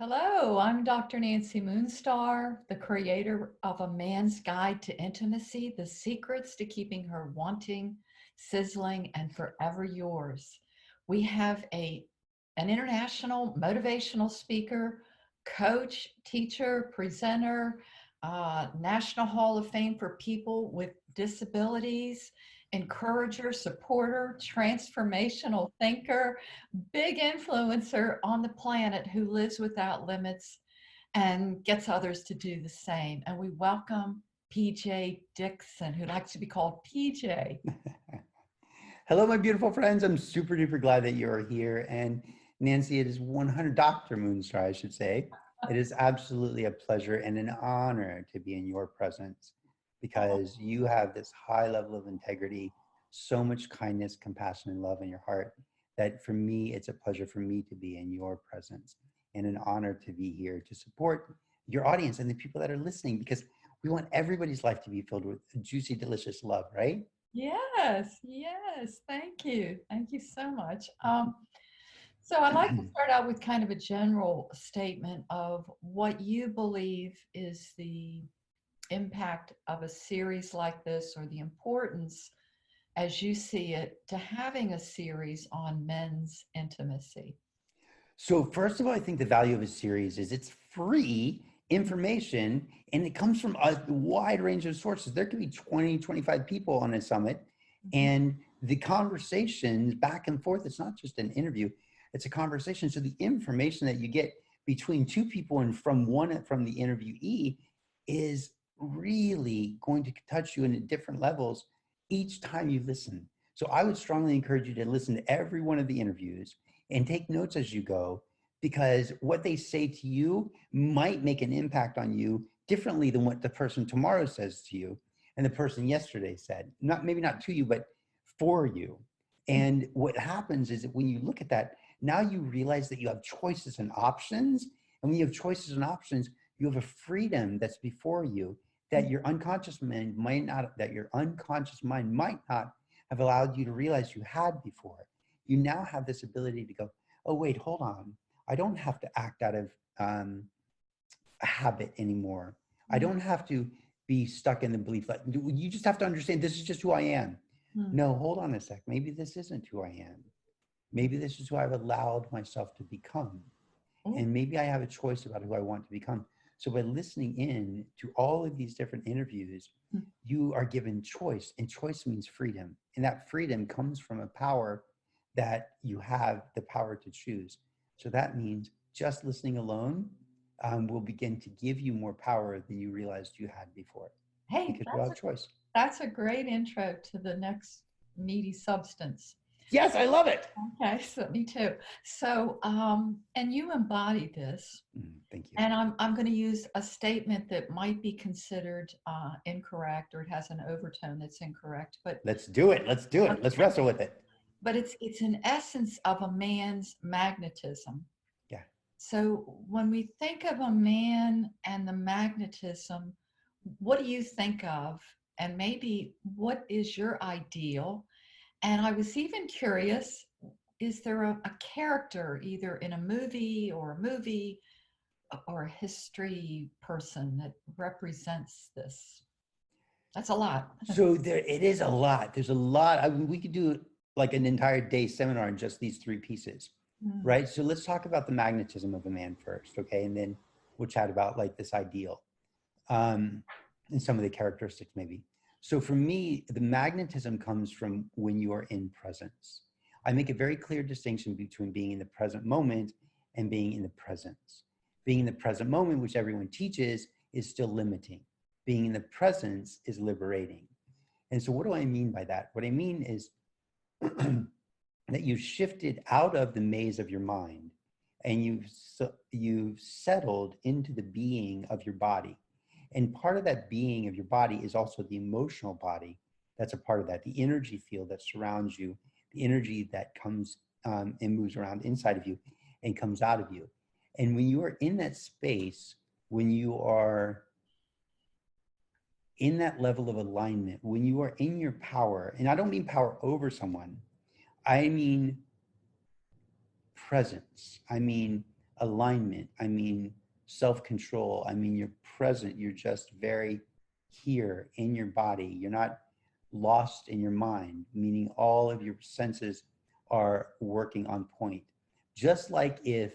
Hello, I'm Dr. Nancy Moonstar, the creator of A Man's Guide to Intimacy, The Secrets to Keeping Her Wanting, Sizzling, and Forever Yours. We have an international motivational speaker, coach, teacher, presenter, National Hall of Fame for people with disabilities, encourager, supporter, transformational thinker, big influencer on the planet who lives without limits and gets others to do the same. And we welcome PJ Dixon, who likes to be called PJ. Hello, my beautiful friends. I'm super duper glad that you're here. And Nancy, it is 100 Dr. Moonstar, I should say. It is absolutely a pleasure and an honor to be in your presence because you have this high level of integrity, so much kindness, compassion, and love in your heart that for me, it's a pleasure for me to be in your presence and an honor to be here to support your audience and the people that are listening because we want everybody's life to be filled with juicy, delicious love, right? Yes, yes. Thank you. Thank you so much. So I'd like to start out with kind of a general statement of what you believe is the impact of a series like this or the importance as you see it to having a series on men's intimacy. So first of all, I think the value of a series is it's free information and it comes from a wide range of sources. There could be 20, 25 people on a summit Mhm. and the conversations back and forth, it's not just an interview, it's a conversation. So the information that you get between two people and from the interviewee is really going to touch you in different levels each time you listen. So I would strongly encourage you to listen to every one of the interviews and take notes as you go because what they say to you might make an impact on you differently than what the person tomorrow says to you and the person yesterday said. Not maybe not to you, but for you. And what happens is that when you look at that, now you realize that you have choices and options. And when you have choices and options, you have a freedom that's before you that your unconscious mind might not, have allowed you to realize you had before. You now have this ability to go, oh, wait, hold on. I don't have to act out of a habit anymore. I don't have to be stuck in the belief that you just have to understand this is just who I am. Mhm. No, hold on a sec. Maybe this isn't who I am. Maybe this is who I've allowed myself to become. Oh, And maybe I have a choice about who I want to become. So by listening in to all of these different interviews, mm. you are given choice, and choice means freedom. And that freedom comes from a power that you have the power to choose. So that means just listening alone will begin to give you more power than you realized you had before Hey, because you have choice. that's a great intro to the next meaty substance. Yes, I love it. Okay, so me too. So, and you embody this, Thank you. and I'm going to use a statement that might be considered incorrect, or it has an overtone that's incorrect, Let's do it. Let's do it. Let's wrestle with it. it's an essence of a man's magnetism. Yeah. So when we think of a man and the magnetism, what do you think of? And maybe what is your ideal? And I was even curious, is there a character either in a movie or a history person that represents this? That's a lot. So there, it is a lot. There's a lot. I mean, we could do like an entire day seminar on just these three pieces, Mm, right? So let's talk about the magnetism of a man first, okay? And then we'll chat about like this ideal and some of the characteristics maybe. So for me, the magnetism comes from when you are in presence. I make a very clear distinction between being in the present moment and being in the presence. Being in the present moment, which everyone teaches, is still limiting. Being in the presence is liberating. And so, what do I mean by that? What I mean is that you've shifted out of the maze of your mind and you've settled into the being of your body. And part of that being of your body is also the emotional body. That's a part of that, the energy field that surrounds you, the energy that comes and moves around inside of you and comes out of you. And when you are in that space, when you are in that level of alignment, when you are in your power, and I don't mean power over someone, I mean presence. I mean alignment. I mean self-control. I mean you're present. You're just very here in your body. You're not lost in your mind, meaning all of your senses are working on point. Just like if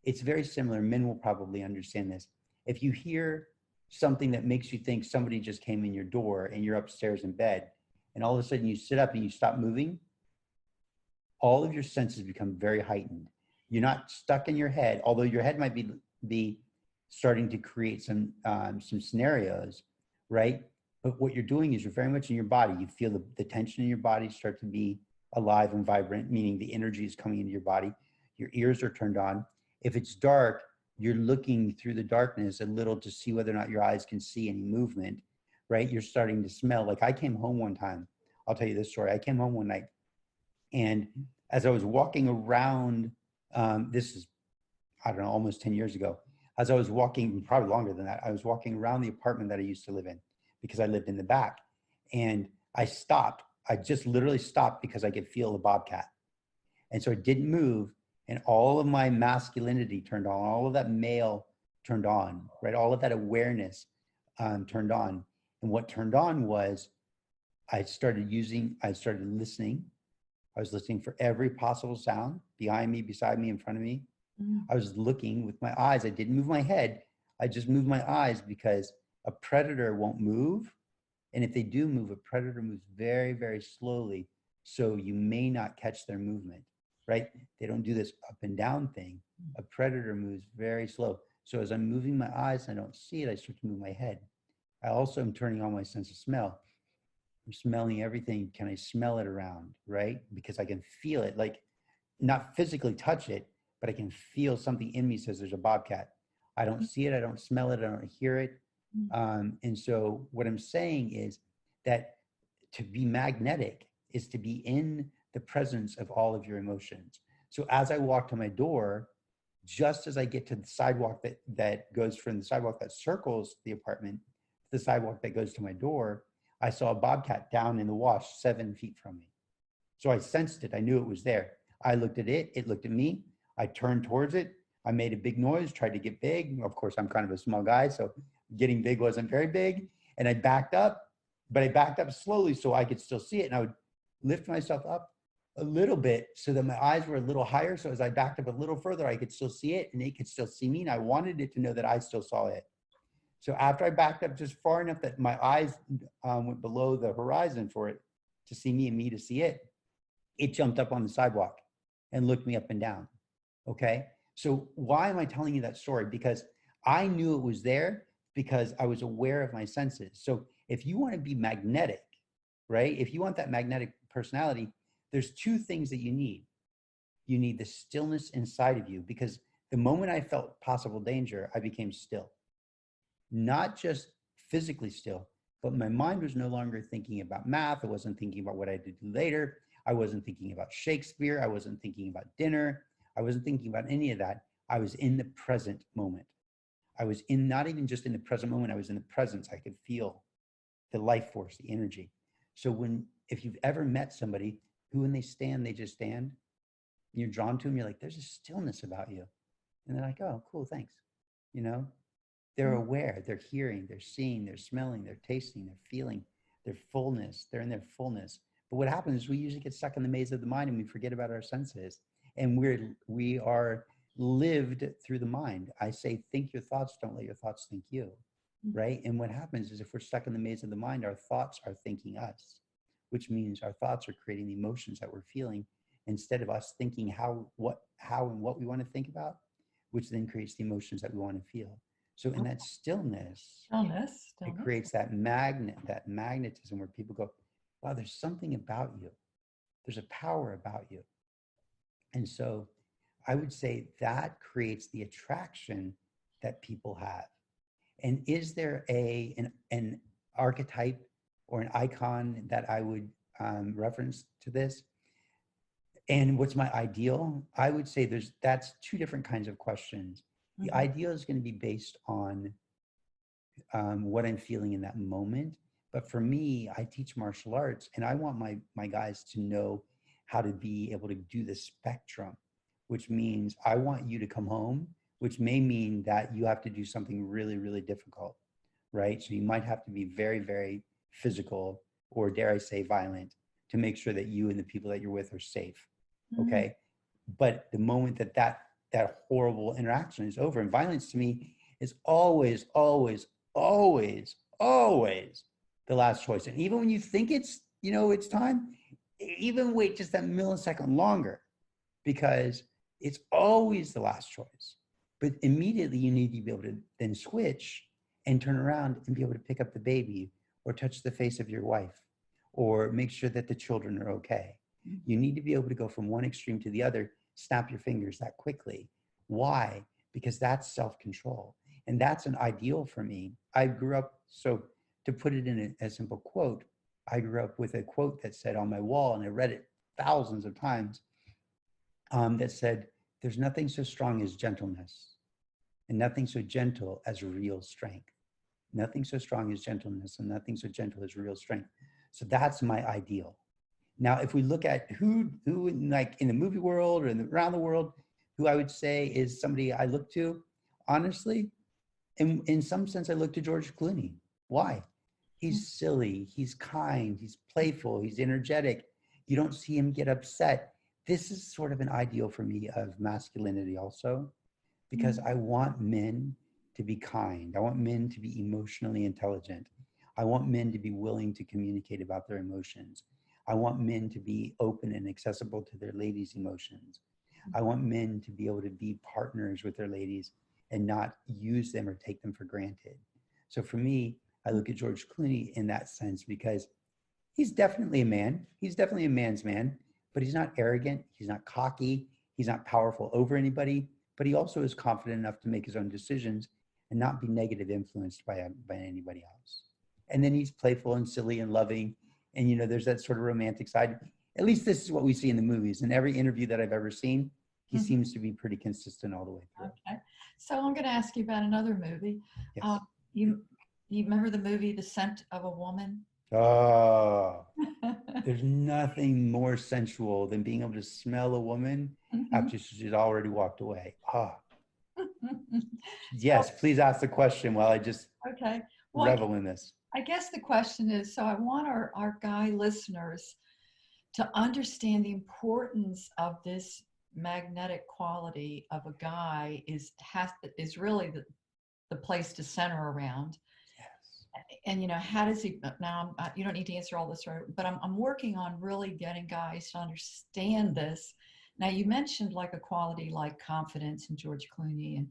it's very similar, men will probably understand this. If you hear something that makes you think somebody just came in your door and you're upstairs in bed, and all of a sudden you sit up and you stop moving, all of your senses become very heightened. You're not stuck in your head, although your head might be starting to create some scenarios, right? But what you're doing is you're very much in your body. You feel the tension in your body start to be alive and vibrant, meaning the energy is coming into your body. Your ears are turned on. If it's dark, you're looking through the darkness a little to see whether or not your eyes can see any movement, right? You're starting to smell. Like I came home one time. I'll tell you this story. I came home one night, and as I was walking around, this is, I don't know, almost 10 years ago, as I was walking, probably longer than that, I was walking around the apartment that I used to live in because I lived in the back. And I stopped. I just literally stopped because I could feel the bobcat. And so I didn't move. And all of my masculinity turned on, all of that male turned on, right? All of that awareness turned on. And what turned on was I started listening. I was listening for every possible sound behind me, beside me, in front of me. I was looking with my eyes. I didn't move my head. I just moved my eyes because a predator won't move. And if they do move, a predator moves very, very slowly. So you may not catch their movement, right? They don't do this up and down thing. A predator moves very slow. So as I'm moving my eyes and I don't see it, I start to move my head. I also am turning on my sense of smell. I'm smelling everything. Can I smell it around, right? Because I can feel it, like not physically touch it, but I can feel something in me says there's a bobcat. I don't see it. I don't smell it. I don't hear it. And so what I'm saying is that to be magnetic is to be in the presence of all of your emotions. So as I walk to my door, just as I get to the sidewalk that goes from the sidewalk that circles the apartment to the sidewalk that goes to my door, I saw a bobcat down in the wash 7 feet from me. So I sensed it. I knew it was there. I looked at it. It looked at me. I turned towards it. I made a big noise, tried to get big. Of course, I'm kind of a small guy, so getting big wasn't very big. And I backed up, but I backed up slowly so I could still see it. And I would lift myself up a little bit so that my eyes were a little higher. So as I backed up a little further, I could still see it and it could still see me. And I wanted it to know that I still saw it. So after I backed up just far enough that my eyes went below the horizon for it to see me and me to see it, it jumped up on the sidewalk and looked me up and down. Okay. So why am I telling you that story? Because I knew it was there because I was aware of my senses. So if you want to be magnetic, right? If you want that magnetic personality, there's two things that you need. You need the stillness inside of you, because the moment I felt possible danger, I became still. Not just physically still, but my mind was no longer thinking about math. I wasn't thinking about what I did later. I wasn't thinking about Shakespeare. I wasn't thinking about dinner. I wasn't thinking about any of that. I was in the present moment. I was in, not even just in the present moment, I was in the presence. I could feel the life force, the energy. So if you've ever met somebody who, when they stand, they just stand, and you're drawn to them, you're like, there's a stillness about you. And they're like, oh, cool, thanks. You know, they're aware, they're hearing, they're seeing, they're smelling, they're tasting, they're feeling their fullness. They're in their fullness. But what happens is we usually get stuck in the maze of the mind and we forget about our senses. And we are lived through the mind. I say, think your thoughts, don't let your thoughts think you, right? And what happens is if we're stuck in the maze of the mind, our thoughts are thinking us, which means our thoughts are creating the emotions that we're feeling instead of us thinking how and what we want to think about, which then creates the emotions that we want to feel. So in that stillness, it creates that magnetism where people go, wow, there's something about you. There's a power about you. And so I would say that creates the attraction that people have. And is there an archetype or an icon that I would reference to this? And what's my ideal? I would say that's two different kinds of questions. The ideal is going to be based on what I'm feeling in that moment. But for me, I teach martial arts and I want my guys to know how to be able to do the spectrum, which means I want you to come home which may mean that you have to do something really, really difficult, right? So you might have to be very, very physical, or dare I say violent, to make sure that you and the people that you're with are safe. Okay. But the moment that horrible interaction is over, and violence to me is always, always, always, always the last choice. And even when you think it's, it's time, even wait just that millisecond longer, because it's always the last choice. But immediately you need to be able to then switch and turn around and be able to pick up the baby, or touch the face of your wife, or make sure that the children are okay. You need to be able to go from one extreme to the other, snap your fingers that quickly. Why? Because that's self-control. And that's an ideal for me. I grew up, so to put it in a simple quote, I grew up with a quote that said on my wall, and I read it thousands of times, that said, there's nothing so strong as gentleness, and nothing so gentle as real strength. Nothing so strong as gentleness, and nothing so gentle as real strength. So that's my ideal. Now, if we look at who like in the movie world or around the world, who I would say is somebody I look to, honestly, in some sense, I look to George Clooney. Why? He's silly, he's kind, he's playful, he's energetic. You don't see him get upset. This is sort of an ideal for me of masculinity also, because I want men to be kind. I want men to be emotionally intelligent. I want men to be willing to communicate about their emotions. I want men to be open and accessible to their ladies' emotions. I want men to be able to be partners with their ladies and not use them or take them for granted. So for me, I look at George Clooney in that sense, because he's definitely a man. He's definitely a man's man, but he's not arrogant. He's not cocky. He's not powerful over anybody, but he also is confident enough to make his own decisions and not be negative influenced by anybody else. And then he's playful and silly and loving. And, there's that sort of romantic side. At least this is what we see in the movies. In every interview that I've ever seen, he seems to be pretty consistent all the way through. Okay. So I'm going to ask you about another movie. Yes. You remember the movie The Scent of a Woman? Oh, there's nothing more sensual than being able to smell a woman after she's already walked away. Yes, please ask the question while I just revel in this. I guess the question is, so I want our guy listeners to understand the importance of this magnetic quality of a guy is really the place to center around. And how does he now? You don't need to answer all this, but I'm working on really getting guys to understand this. Now, you mentioned like a quality like confidence in George Clooney,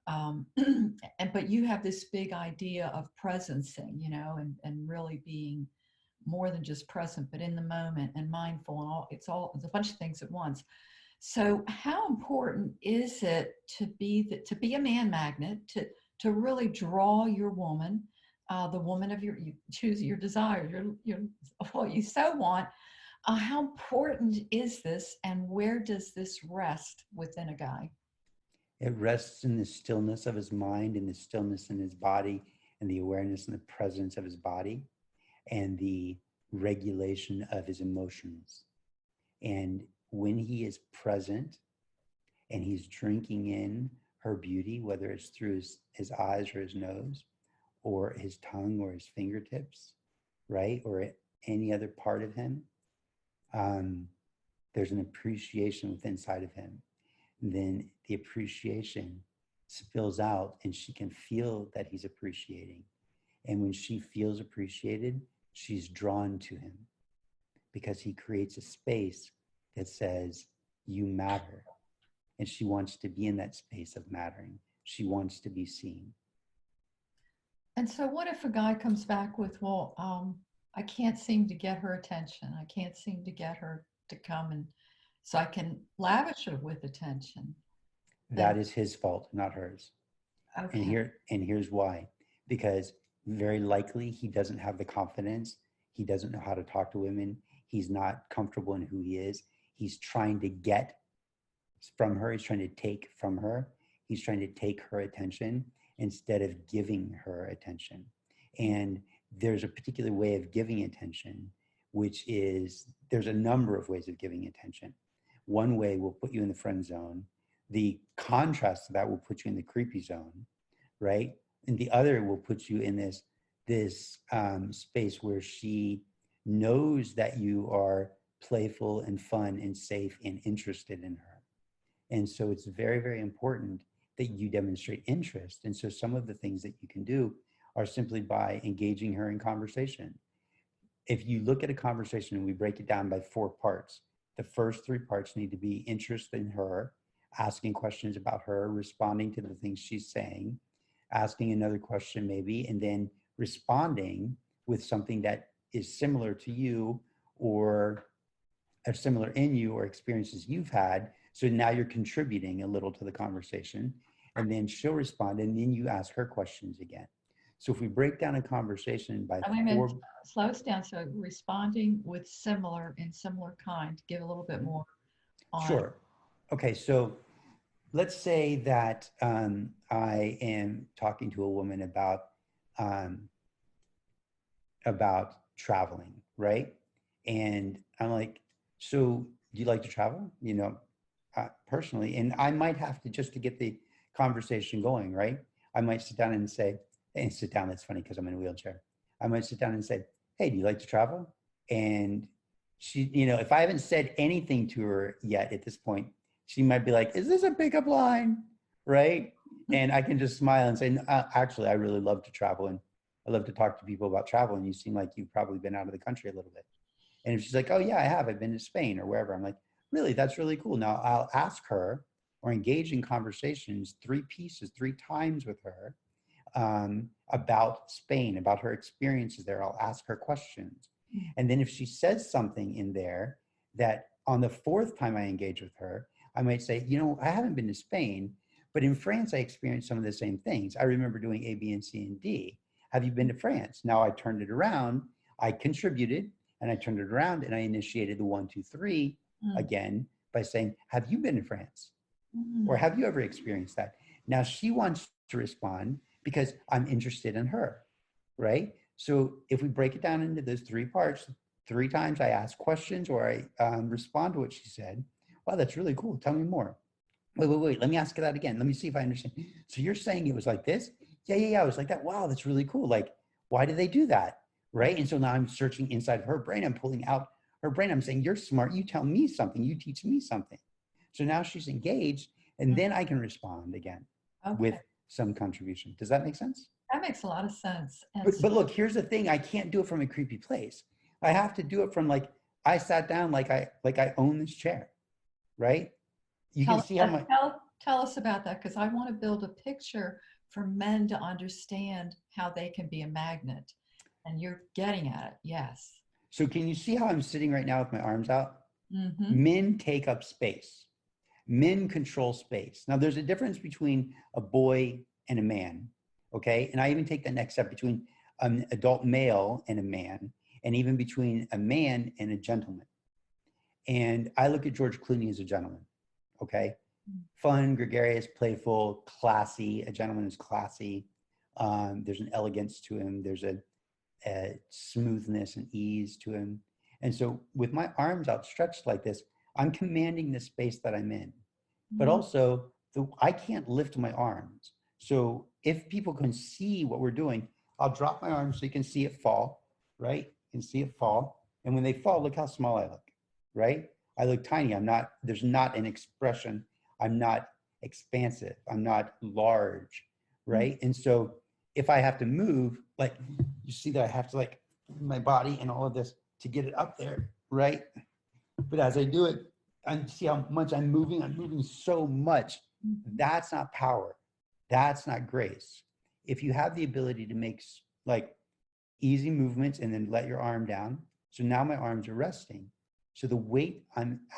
but you have this big idea of presencing, and really being more than just present, but in the moment and mindful, and it's a bunch of things at once. So, how important is it to be a man magnet, to really draw your woman? The woman of you choose your desires, your what you so want. How important is this, and where does this rest within a guy? It rests in the stillness of his mind, and the stillness in his body, and the awareness and the presence of his body, and the regulation of his emotions. And when he is present and he's drinking in her beauty, whether it's through his eyes or his nose, or his tongue or his fingertips, right? Or any other part of him, there's an appreciation within inside of him. And then the appreciation spills out, and she can feel that he's appreciating. And when she feels appreciated, she's drawn to him, because he creates a space that says, you matter. And she wants to be in that space of mattering. She wants to be seen. And so what if a guy comes back with, well, I can't seem to get her attention. I can't seem to get her to come, and so I can lavish her with attention. That is his fault, not hers. Okay. And here's why. Because very likely he doesn't have the confidence. He doesn't know how to talk to women. He's not comfortable in who he is. He's trying to get from her. He's trying to take from her. He's trying to take her attention instead of giving her attention. And there's a particular way of giving attention, which is, there's a number of ways of giving attention. One way will put you in the friend zone. The contrast to that will put you in the creepy zone, right? And the other will put you in this space where she knows that you are playful and fun and safe and interested in her. And so it's very, very important that you demonstrate interest. And so some of the things that you can do are simply by engaging her in conversation. If you look at a conversation and we break it down by 4 parts, the first 3 parts need to be interest in her, asking questions about her, responding to the things she's saying, asking another question maybe, and then responding with something that is similar to you or are similar in you or experiences you've had. So now you're contributing a little to the conversation, and then she'll respond, and then you ask her questions again. So if we break down a conversation by I mean, 4, slow us down. So responding with similar and similar kind, give a little bit more on. Sure. Okay, so let's say that I am talking to a woman about traveling, right? And I'm like, so do you like to travel? You know, personally, and I might have to, just to get the conversation going, right? I might sit down and say, and sit down, that's funny because I'm in a wheelchair. I might sit down and say, hey, do you like to travel? And she, you know, if I haven't said anything to her yet at this point, she might be like, is this a pickup line? Right? And I can just smile and say, actually, I really love to travel. And I love to talk to people about travel. And you seem like you've probably been out of the country a little bit. And if she's like, oh yeah, I have, I've been to Spain or wherever. I'm like, really, that's really cool. Now I'll ask her or engage in conversations 3 pieces, 3 times with her about Spain, about her experiences there. I'll ask her questions. And then if she says something in there that on the 4th time I engage with her, I might say, you know, I haven't been to Spain, but in France, I experienced some of the same things. I remember doing A, B, and C, and D. Have you been to France? Now I turned it around. I contributed and I turned it around and I initiated the 1, 2, 3 again by saying, have you been to France? Or have you ever experienced that? Now she wants to respond because I'm interested in her, right? So if we break it down into those 3 parts, 3 times I ask questions or I respond to what she said. Wow, that's really cool. Tell me more. Wait. Let me ask you that again. Let me see if I understand. So you're saying it was like this? Yeah. It was like that. Wow, that's really cool. Like, why do they do that? Right? And so now I'm searching inside of her brain. I'm pulling out her brain. I'm saying, you're smart. You tell me something. You teach me something. So now she's engaged, and then I can respond again with some contribution. Does that make sense? That makes a lot of sense. But look, here's the thing. I can't do it from a creepy place. I have to do it from like, I sat down like I own this chair, right? You can see how my... Tell us about that, because I want to build a picture for men to understand how they can be a magnet. And you're getting at it, yes. So can you see how I'm sitting right now with my arms out? Men take up space. Men control space. Now there's a difference between a boy and a man, okay? And I even take the next step between an adult male and a man, and even between a man and a gentleman. And I look at George Clooney as a gentleman, okay? Fun, gregarious, playful, classy. A gentleman is classy. There's an elegance to him. There's a smoothness and ease to him. And so with my arms outstretched like this, I'm commanding the space that I'm in. But also, I can't lift my arms. So if people can see what we're doing, I'll drop my arms so you can see it fall, right? You can see it fall. And when they fall, look how small I look, right? I look tiny. There's not an expression. I'm not expansive. I'm not large, right? And so if I have to move, like you see that I have to like my body and all of this to get it up there, right? But as I do it, I see how much I'm moving so much. That's not power. That's not grace. If you have the ability to make like easy movements and then let your arm down. So now my arms are resting. So the weight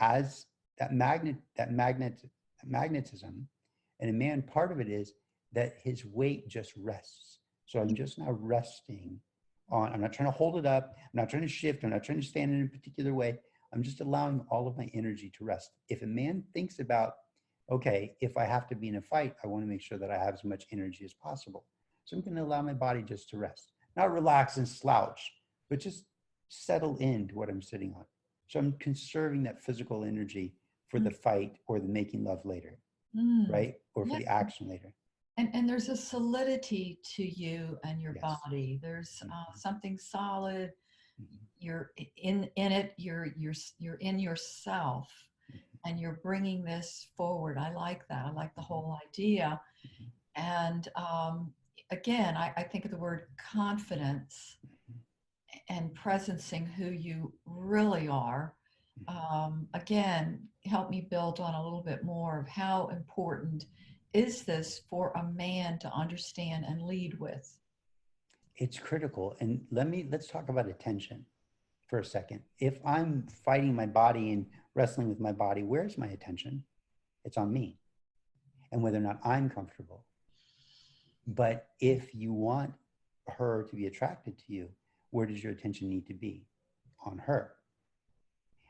as that magnetism, and a man, part of it is that his weight just rests. So I'm just now resting on, I'm not trying to hold it up. I'm not trying to shift. I'm not trying to stand in a particular way. I'm just allowing all of my energy to rest. If a man thinks about, okay, if I have to be in a fight, I want to make sure that I have as much energy as possible. So I'm going to allow my body just to rest, not relax and slouch, but just settle into what I'm sitting on. So I'm conserving that physical energy for the fight or the making love later. Mm. right? Or for Yeah. the action later. And there's a solidity to you and your Yes. body. There's Mhm, something solid. mhm, You're in it. You're in yourself, and you're bringing this forward. I like that. I like the mhm, whole idea. mhm, And again, I think of the word confidence mhm, and presencing who you really are. mhm. Again, help me build on a little bit more of how important is this for a man to understand and lead with. It's critical. And let's talk about attention for a second. If I'm fighting my body and wrestling with my body, where's my attention? It's on me and whether or not I'm comfortable. But if you want her to be attracted to you, where does your attention need to be? On her.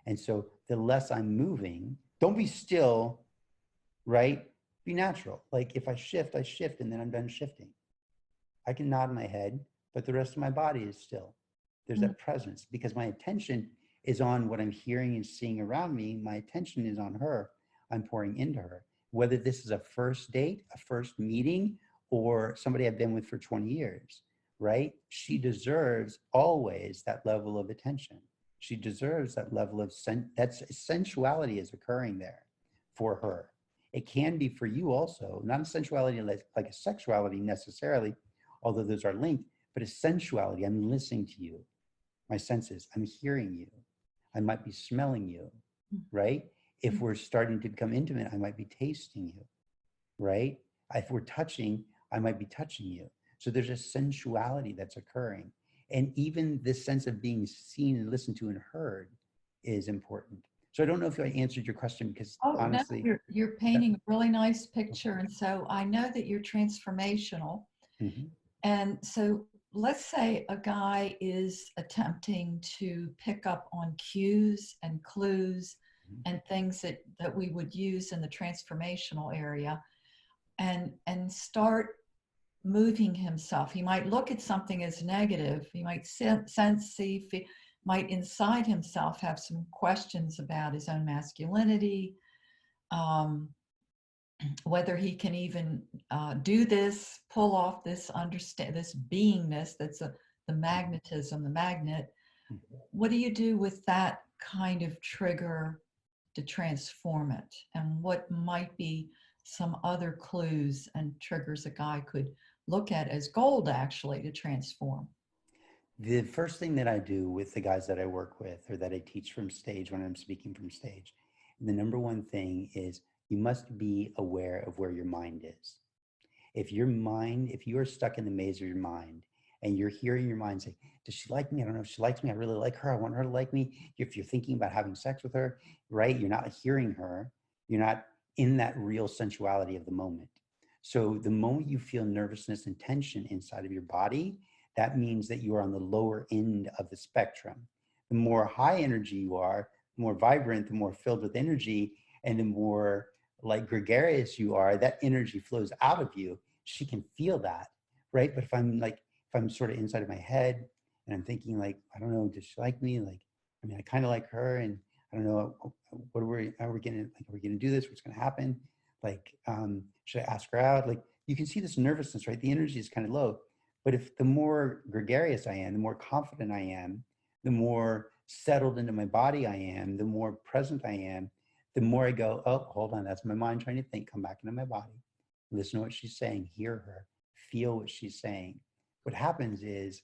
And so the less I'm moving, don't be still, right? Be natural. Like if I shift and then I'm done shifting. I can nod my head, but the rest of my body is still. There's Mm. that presence because my attention is on what I'm hearing and seeing around me. My attention is on her. I'm pouring into her. Whether this is a first date, a first meeting, or somebody I've been with for 20 years, right? She deserves always that level of attention. She deserves that level of that's sensuality is occurring there for her. It can be for you also, not a sensuality like a sexuality necessarily, although those are linked, but a sensuality. I'm listening to you, my senses, I'm hearing you. I might be smelling you, right? If we're starting to become intimate, I might be tasting you, right? If we're touching, I might be touching you. So there's a sensuality that's occurring. And even this sense of being seen and listened to and heard is important. So I don't know if I answered your question because Oh no, honestly, you're that, painting a really nice picture, and so I know that you're transformational. mhm, And so let's say a guy is attempting to pick up on cues and clues mhm. and things that we would use in the transformational area and start moving himself. He might look at something as negative. He might sense, see, might inside himself have some questions about his own masculinity, um, whether he can even do this, pull off this, understand this beingness that's the magnetism, the magnet. What do you do with that kind of trigger to transform it? And what might be some other clues and triggers a guy could look at as gold actually to transform? The first thing that I do with the guys that I work with or that I teach from stage when I'm speaking from stage, the number one thing is you must be aware of where your mind is. If you are stuck in the maze of your mind and you're hearing your mind say, does she like me? I don't know if she likes me. I really like her. I want her to like me. If you're thinking about having sex with her, right? You're not hearing her. You're not in that real sensuality of the moment. So the moment you feel nervousness and tension inside of your body, that means that you are on the lower end of the spectrum. The more high energy you are, the more vibrant, the more filled with energy, and the more like gregarious you are, that energy flows out of you. She can feel that, right? But if I'm sort of inside of my head and I'm thinking like, I don't know, does she like me? Like, I mean, I kind of like her, and I don't know, are we gonna, like, are we gonna do this? What's gonna happen? Like, should I ask her out? Like, you can see this nervousness, right? The energy is kind of low. But if the more gregarious I am, the more confident I am, the more settled into my body I am, the more present I am, the more I go, oh, hold on, that's my mind trying to think, come back into my body, listen to what she's saying, hear her, feel what she's saying. What happens is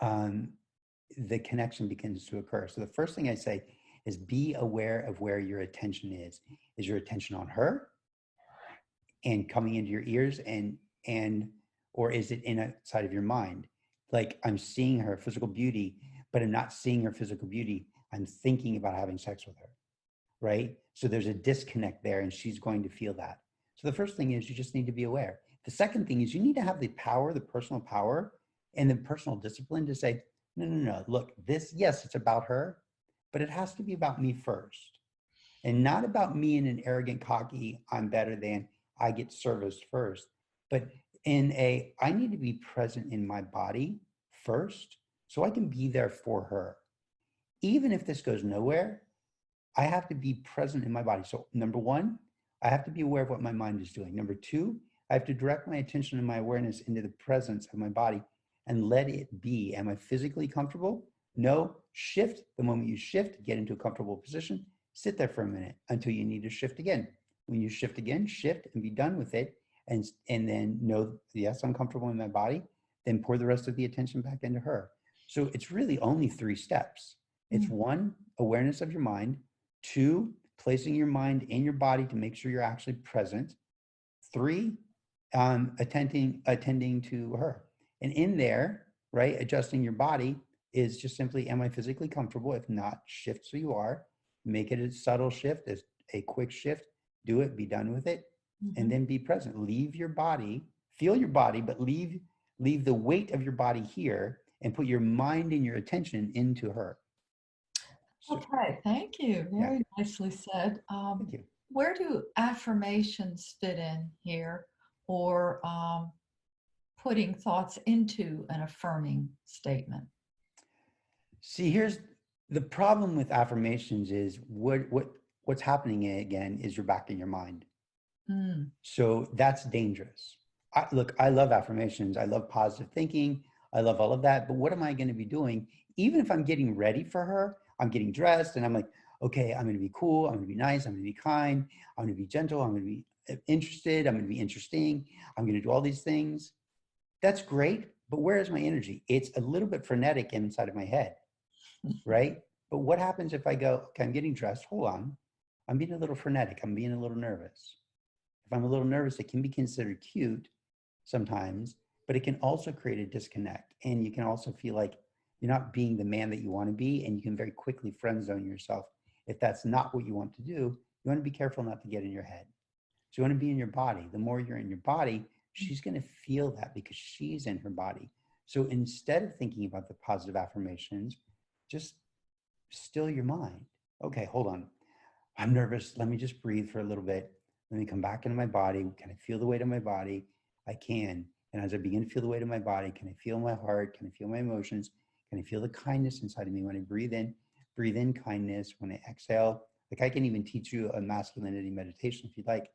um, the connection begins to occur. So the first thing I say is be aware of where your attention is. Is your attention on her and coming into your ears and or is it inside of your mind? Like I'm seeing her physical beauty, but I'm not seeing her physical beauty. I'm thinking about having sex with her, right? So there's a disconnect there, and she's going to feel that. So the first thing is you just need to be aware. The second thing is you need to have the power, the personal power, and the personal discipline to say, no, no, no, look, this, yes, it's about her, but it has to be about me first. And not about me in an arrogant, cocky, I'm better than, I get serviced first, but I need to be present in my body first so I can be there for her. Even if this goes nowhere, I have to be present in my body. So number one, I have to be aware of what my mind is doing. Number two, I have to direct my attention and my awareness into the presence of my body and let it be. Am I physically comfortable? No. Shift. The moment you shift, get into a comfortable position, sit there for a minute until you need to shift again. When you shift again, shift and be done with it. And then know, yes, I'm comfortable in my body. Then pour the rest of the attention back into her. So it's really only 3 steps. It's 1, awareness of your mind. 2, placing your mind in your body to make sure you're actually present. 3, attending to her. And in there, right, adjusting your body is just simply, am I physically comfortable? If not, shift so you are. Make it a subtle shift, a quick shift. Do it, be done with it, and then be present. Leave your body, feel your body, but leave the weight of your body here and put your mind and your attention into her. So, Okay, thank you. Very nicely said. thank you. Where do affirmations fit in here, or putting thoughts into an affirming statement? See, here's the problem with affirmations is what's happening again is you're back in your mind. So that's dangerous. Look, I love affirmations. I love positive thinking. I love all of that. But what am I going to be doing? Even if I'm getting ready for her, I'm getting dressed and I'm like, okay, I'm going to be cool. I'm going to be nice. I'm going to be kind. I'm going to be gentle. I'm going to be interested. I'm going to be interesting. I'm going to do all these things. That's great. But where is my energy? It's a little bit frenetic inside of my head, right? But what happens if I go, okay, I'm getting dressed. Hold on. I'm being a little frenetic. I'm being a little nervous. If I'm a little nervous, it can be considered cute sometimes, but it can also create a disconnect. And you can also feel like you're not being the man that you want to be. And you can very quickly friend zone yourself. If that's not what you want to do, you want to be careful not to get in your head. So you want to be in your body. The more you're in your body, she's going to feel that because she's in her body. So instead of thinking about the positive affirmations, just still your mind. Okay, hold on. I'm nervous. Let me just breathe for a little bit. Let me come back into my body. Can I feel the weight of my body? I can. And as I begin to feel the weight of my body, can I feel my heart? Can I feel my emotions? Can I feel the kindness inside of me? When I breathe in kindness. When I exhale, like I can even teach you a masculinity meditation if you'd like.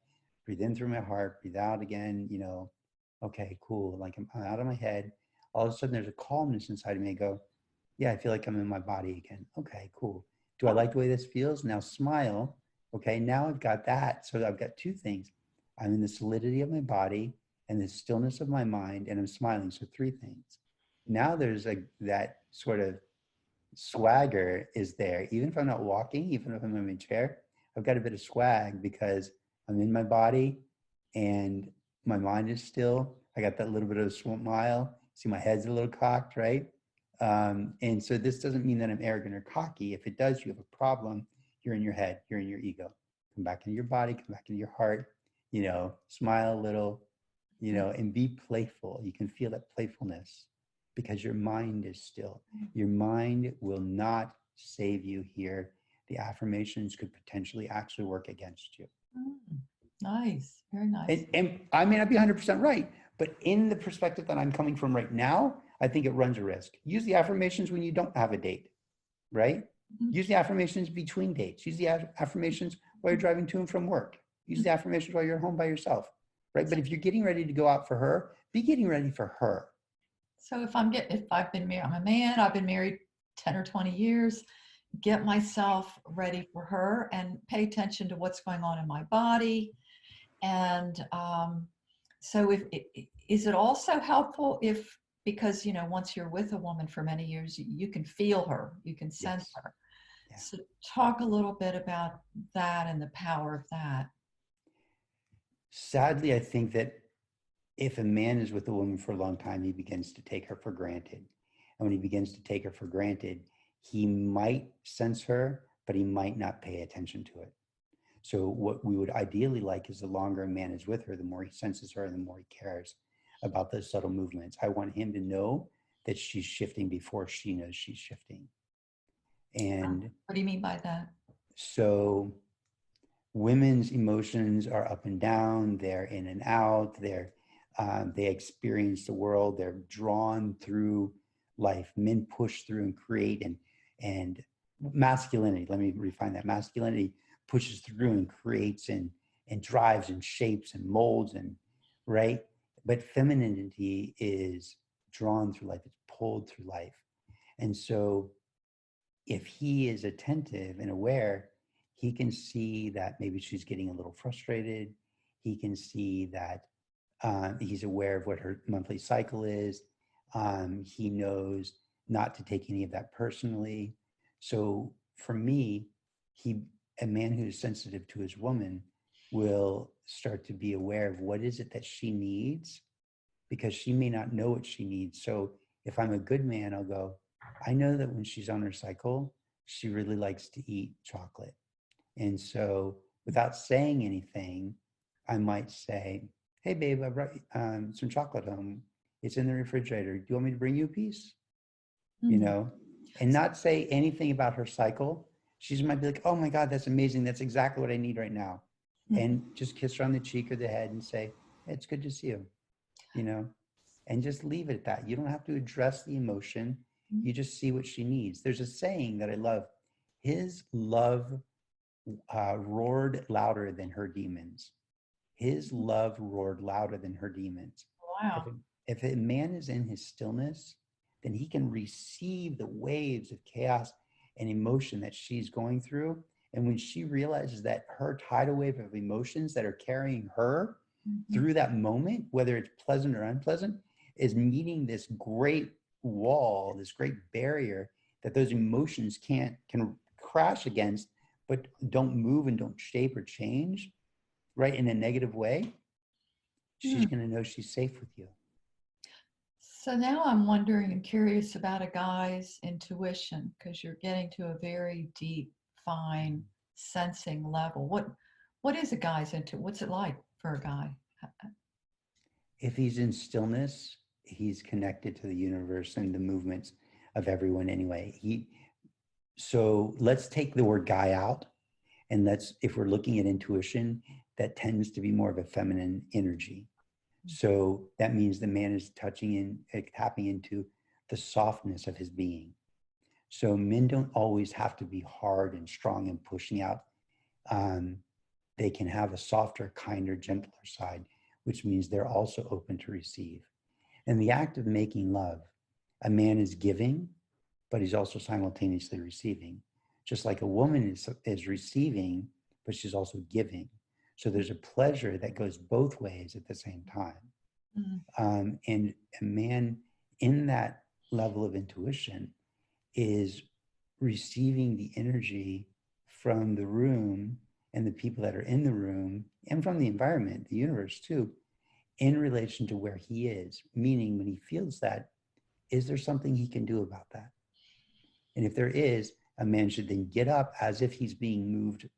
Breathe in through my heart, breathe out again, okay, cool. Like I'm out of my head. All of a sudden there's a calmness inside of me. I go, yeah, I feel like I'm in my body again. Okay, cool. Do I like the way this feels? Now smile. Okay, now I've got that. So I've got 2 things. I'm in the solidity of my body and the stillness of my mind, and I'm smiling. So 3 things. Now there's that sort of swagger is there. Even if I'm not walking, even if I'm in my chair, I've got a bit of swag because I'm in my body and my mind is still. I got that little bit of a smile. See, my head's a little cocked, right? And so this doesn't mean that I'm arrogant or cocky. If it does, you have a problem. You're in your head, you're in your ego. Come back into your body, come back into your heart, smile a little, and be playful. You can feel that playfulness because your mind is still. Your mind will not save you here. The affirmations could potentially actually work against you. Nice, very nice. And I may not be 100% right, but in the perspective that I'm coming from right now, I think it runs a risk. Use the affirmations when you don't have a date, right? Use the affirmations between dates. Use the affirmations while you're driving to and from work. Use the affirmations while you're home by yourself, right? But if you're getting ready to go out for her, be getting ready for her. So if I've been married, I'm a man, I've been married 10 or 20 years, get myself ready for her and pay attention to what's going on in my body. And so is it also helpful because, once you're with a woman for many years, you can feel her, you can sense her. Yeah. So talk a little bit about that and the power of that. Sadly, I think that if a man is with a woman for a long time, he begins to take her for granted. And when he begins to take her for granted, he might sense her, but he might not pay attention to it. So what we would ideally like is the longer a man is with her, the more he senses her and the more he cares about those subtle movements. I want him to know that she's shifting before she knows she's shifting. And what do you mean by that? So women's emotions are up and down, they're in and out, they experience the world, they're drawn through life. Men push through and create, and masculinity, let me refine that. Masculinity pushes through and creates and and drives and shapes and molds and right. But femininity is drawn through life, it's pulled through life. And so if he is attentive and aware, he can see that maybe she's getting a little frustrated. He can see that he's aware of what her monthly cycle is. He knows not to take any of that personally. So for me, a man who is sensitive to his woman will start to be aware of what is it that she needs, because she may not know what she needs. So if I'm a good man, I'll go, I know that when she's on her cycle, she really likes to eat chocolate. And so without saying anything, I might say, hey, babe, I brought some chocolate home. It's in the refrigerator. Do you want me to bring you a piece? You know, and not say anything about her cycle. She might be like, oh my God, that's amazing. That's exactly what I need right now. And just kiss her on the cheek or the head and say, hey, it's good to see you, you know, and just leave it at that. You don't have to address the emotion. You just see what she needs. There's a saying that I love. His love roared louder than her demons. His love roared louder than her demons. Wow. If a man is in his stillness, then he can receive the waves of chaos and emotion that she's going through. And when she realizes that her tidal wave of emotions that are carrying her through that moment, whether it's pleasant or unpleasant, is meeting this great wall, this great barrier that those emotions can crash against, but don't move and don't shape or change, right, in a negative way, she's going to know she's safe with you. So now I'm wondering and curious about a guy's intuition, because you're getting to a very deep, fine sensing level. What is a guy's intuition? What's it like for a guy? If he's in stillness, he's connected to the universe and the movements of everyone anyway. So let's take the word guy out, and if we're looking at intuition, that tends to be more of a feminine energy. So that means the man is tapping into the softness of his being. So men don't always have to be hard and strong and pushing out. They can have a softer, kinder, gentler side, which means they're also open to receive. In the act of making love, a man is giving, but he's also simultaneously receiving. Just like a woman is receiving, but she's also giving. So there's a pleasure that goes both ways at the same time. And a man in that level of intuition is receiving the energy from the room and the people that are in the room, and from the environment, the universe too, in relation to where he is. Meaning, when he feels that, is there something he can do about that? And if there is, a man should then get up as if he's being moved,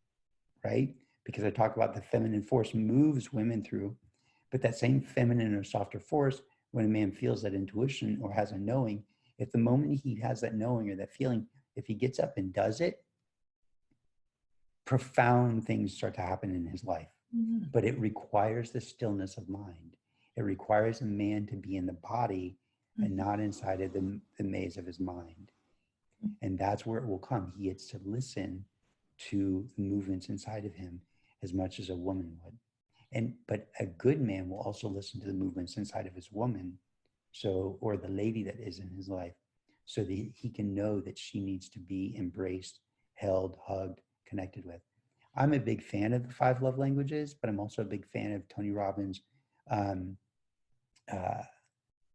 right? Because I talk about the feminine force moves women through, but that same feminine or softer force, when a man feels that intuition or has a knowing, if the moment he has that knowing or that feeling, if he gets up and does it, profound things start to happen in his life. But it requires the stillness of mind. It requires a man to be in the body and not inside of the maze of his mind. And that's where it will come. He gets to listen to the movements inside of him as much as a woman would. But a good man will also listen to the movements inside of his woman, or the lady that is in his life, so that he can know that she needs to be embraced, held, hugged, connected with. I'm a big fan of the 5 love languages, but I'm also a big fan of Tony Robbins'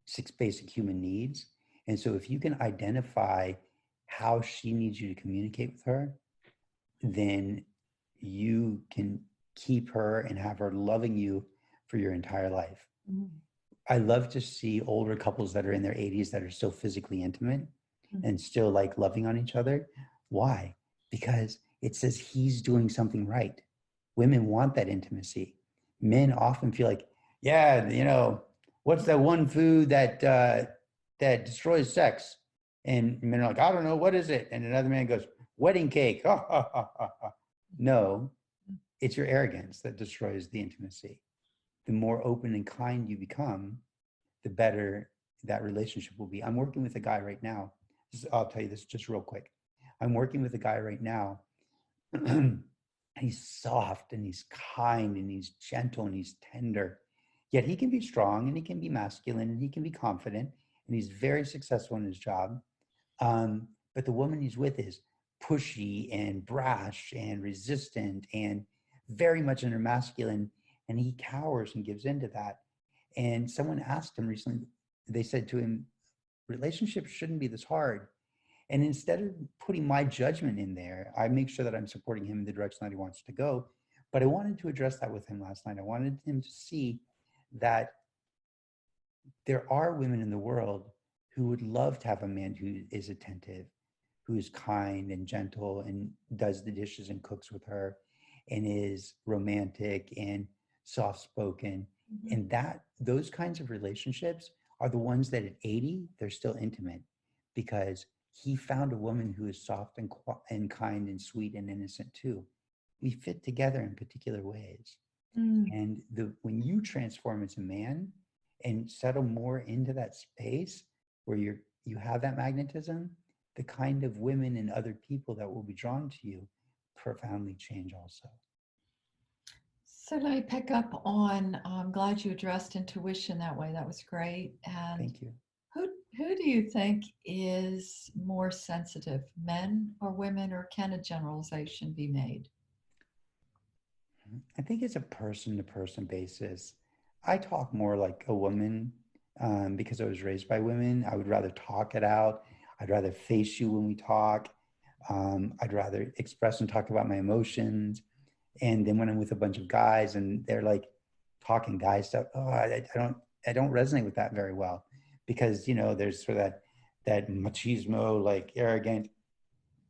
6 basic human needs. And so if you can identify how she needs you to communicate with her, then you can keep her and have her loving you for your entire life. I love to see older couples that are in their 80s that are still physically intimate and still like loving on each other. Why? Because it says he's doing something right. Women want that intimacy. Men often feel like, yeah, what's that one food that destroys sex? And men are like, I don't know, what is it? And another man goes, wedding cake. No, it's your arrogance that destroys the intimacy. The more open and kind you become, the better that relationship will be. I'm working with a guy right now. I'll tell you this just real quick. I'm working with a guy right now And he's soft and he's kind and he's gentle and he's tender. Yet he can be strong and he can be masculine and he can be confident and he's very successful in his job. But the woman he's with is pushy and brash and resistant and very much in her masculine, and he cowers and gives into that. And someone asked him recently, they said to him, relationships shouldn't be this hard. And instead of putting my judgment in there, I make sure that I'm supporting him in the direction that he wants to go. But I wanted to address that with him last night. I wanted him to see that there are women in the world who would love to have a man who is attentive, who is kind and gentle and does the dishes and cooks with her and is romantic and soft-spoken. Mm-hmm. And that those kinds of relationships are the ones that at 80, they're still intimate, because he found a woman who is soft and kind and sweet and innocent too. We fit together in particular ways. And when you transform as a man and settle more into that space where you have that magnetism, the kind of women and other people that will be drawn to you profoundly change also. So let me pick up on, I'm glad you addressed intuition that way. That was great. And thank you. Who do you think is more sensitive, men or women, or can a generalization be made? I think it's a person-to-person basis. I talk more like a woman because I was raised by women. I would rather talk it out. I'd rather face you when we talk. I'd rather express and talk about my emotions. And then when I'm with a bunch of guys and they're like talking guy stuff, I don't resonate with that very well, because there's sort of that machismo, like arrogant.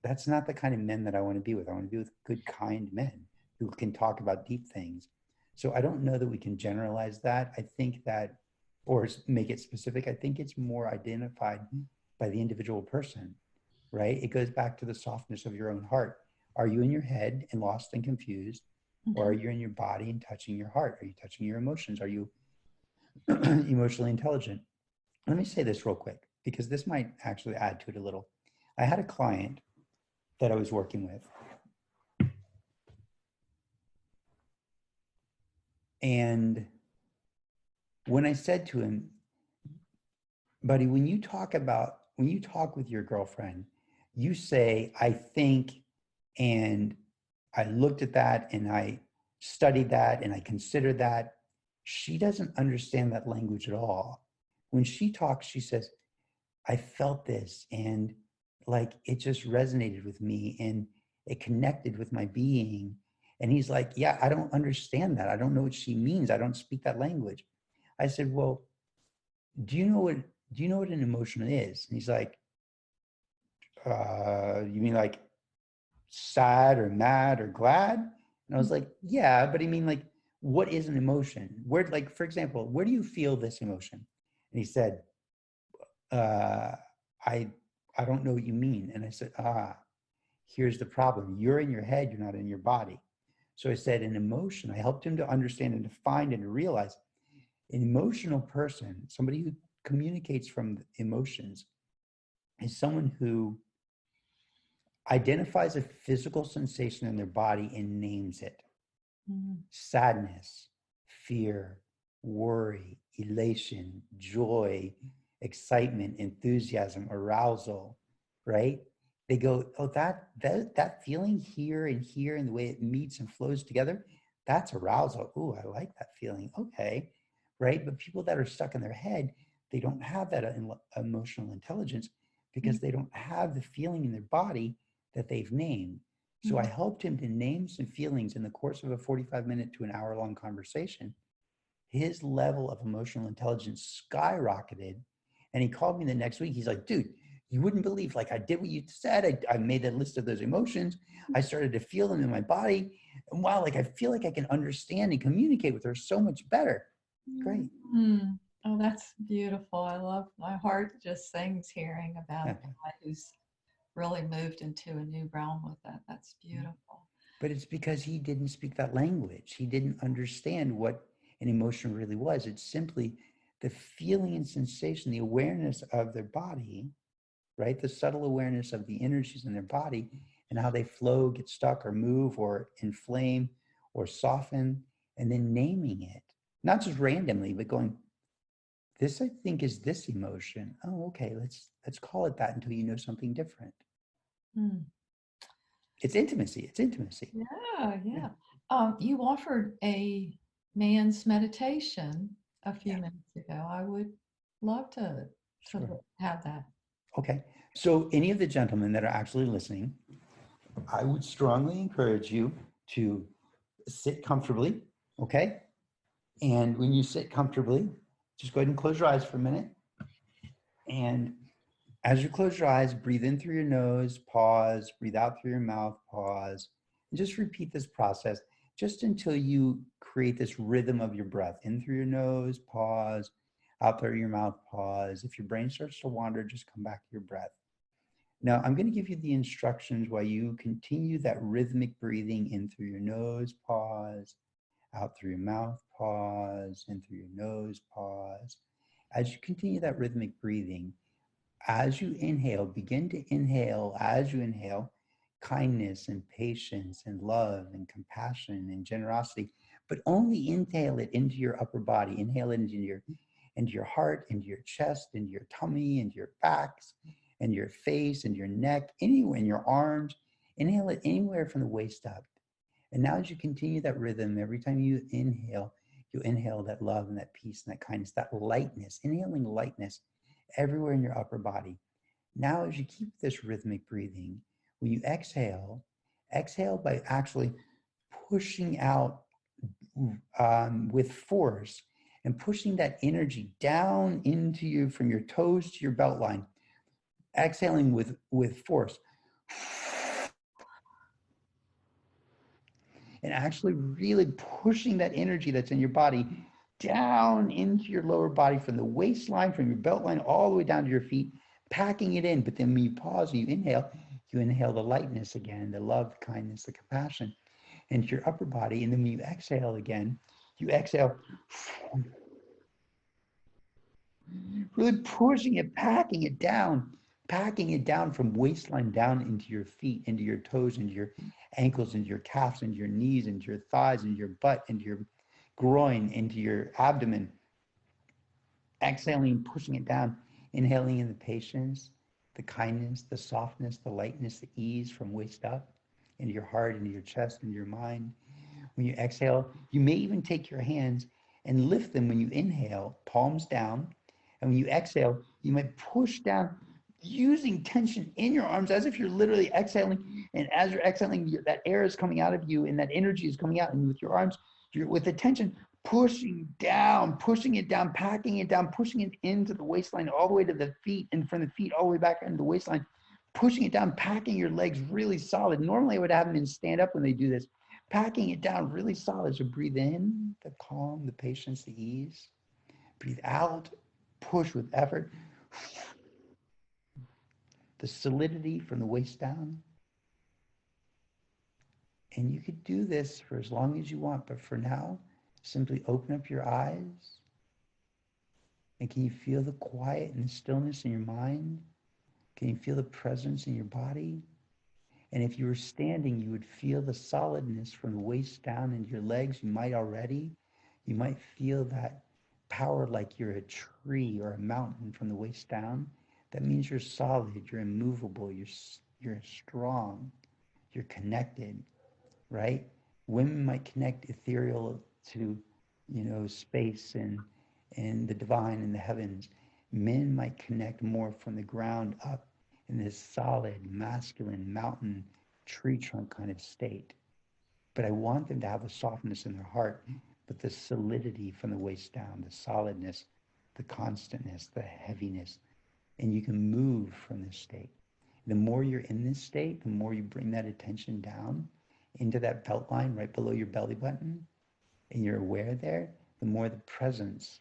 That's not the kind of men that I want to be with. I want to be with good, kind men who can talk about deep things. So I don't know that we can generalize that. I think that, or make it specific, I think it's more identified by the individual person, right? It goes back to the softness of your own heart. Are you in your head and lost and confused? Mm-hmm. Or are you in your body and touching your heart? Are you touching your emotions? Are you emotionally intelligent? Let me say this real quick, because this might actually add to it a little. I had a client that I was working with. And when I said to him, buddy, when you talk with your girlfriend, you say, I think, and I looked at that and I studied that and I considered that. She doesn't understand that language at all. When she talks, she says, I felt this, and like it just resonated with me and it connected with my being. And he's like, yeah, I don't understand that. I don't know what she means. I don't speak that language. I said, well, do you know what an emotion is? And he's like, you mean like sad or mad or glad? And I was like, yeah, but I mean, like, what is an emotion? Where, like, for example, where do you feel this emotion? And he said, I don't know what you mean. And I said, here's the problem. You're in your head, you're not in your body. So I said, an emotion, I helped him to understand and to find and to realize an emotional person, somebody who communicates from emotions, is someone who identifies a physical sensation in their body and names it. Mm-hmm. Sadness, fear, worry, elation, joy, excitement, enthusiasm, arousal, right? They go, oh, that feeling here and here and the way it meets and flows together, that's arousal. Oh, I like that feeling. Okay, right? But people that are stuck in their head, they don't have that emotional intelligence because they don't have the feeling in their body that they've named. So I helped him to name some feelings in the course of a 45-minute to an hour-long conversation. His level of emotional intelligence skyrocketed. And he called me the next week. He's like, dude, you wouldn't believe, like, I did what you said. I made that list of those emotions. I started to feel them in my body. And wow, like, I feel like I can understand and communicate with her so much better. Great. Mm-hmm. Oh, that's beautiful. I love, my heart just sings hearing about a guy who's really moved into a new realm with that. That's beautiful. But it's because he didn't speak that language. He didn't understand what an emotion really was. It's simply the feeling and sensation, the awareness of their body, right? The subtle awareness of the energies in their body and how they flow, get stuck or move or inflame or soften, and then naming it, not just randomly, but going, this I think is this emotion. Oh, okay, let's call it that until you know something different. Hmm. It's intimacy. It's intimacy. Yeah, Yeah. yeah. You offered a man's meditation a few Yeah. minutes ago. I would love to Sure. have that. Okay. So any of the gentlemen that are actually listening, I would strongly encourage you to sit comfortably. Okay. And when you sit comfortably, just go ahead and close your eyes for a minute. And as you close your eyes, breathe in through your nose, pause, breathe out through your mouth, pause, and just repeat this process just until you create this rhythm of your breath. In through your nose, pause, out through your mouth, pause. If your brain starts to wander, just come back to your breath. Now, I'm going to give you the instructions while you continue that rhythmic breathing in through your nose, pause, out through your mouth, pause, in through your nose, pause. As you continue that rhythmic breathing, as you inhale, begin to inhale, as you inhale, kindness and patience and love and compassion and generosity, but only inhale it into your upper body. Inhale it into your heart, into your chest, into your tummy, into your backs, and your face, and your neck, anywhere in your arms. Inhale it anywhere from the waist up. And now as you continue that rhythm, every time you inhale that love and that peace and that kindness, that lightness, inhaling lightness everywhere in your upper body. Now, as you keep this rhythmic breathing, when you exhale, exhale by actually pushing out with force and pushing that energy down into you from your toes to your belt line, exhaling with force. And actually really pushing that energy that's in your body down into your lower body from the waistline, from your belt line, all the way down to your feet, packing it in. But then when you pause and you inhale the lightness again, the love, the kindness, the compassion into your upper body. And then when you exhale again, you exhale, really pushing it, packing it down from waistline down into your feet, into your toes, into your ankles, into your calves, into your knees, into your thighs, into your butt, into your groin, into your abdomen. Exhaling, pushing it down, inhaling in the patience, the kindness, the softness, the lightness, the ease from waist up, into your heart, into your chest, into your mind. When you exhale, you may even take your hands and lift them when you inhale, palms down. And when you exhale, you might push down using tension in your arms as if you're literally exhaling. And as you're exhaling, that air is coming out of you and that energy is coming out. And with your arms, you're with the tension, pushing it down, packing it down, pushing it into the waistline all the way to the feet, and from the feet all the way back into the waistline, pushing it down, packing your legs really solid. Normally I would have them stand up when they do this, packing it down really solid. So breathe in the calm, the patience, the ease. Breathe out, push with effort. The solidity from the waist down. And you could do this for as long as you want, but for now, simply open up your eyes. And can you feel the quiet and the stillness in your mind? Can you feel the presence in your body? And if you were standing, you would feel the solidness from the waist down into your legs. You might feel that power like you're a tree or a mountain from the waist down. That means you're solid, you're immovable, you're strong, you're connected, right? Women might connect ethereal to, space and the divine and the heavens. Men might connect more from the ground up in this solid, masculine, mountain, tree trunk kind of state. But I want them to have a softness in their heart, but the solidity from the waist down, the solidness, the constantness, the heaviness, and you can move from this state. The more you're in this state, the more you bring that attention down into that belt line right below your belly button, and you're aware there, the more the presence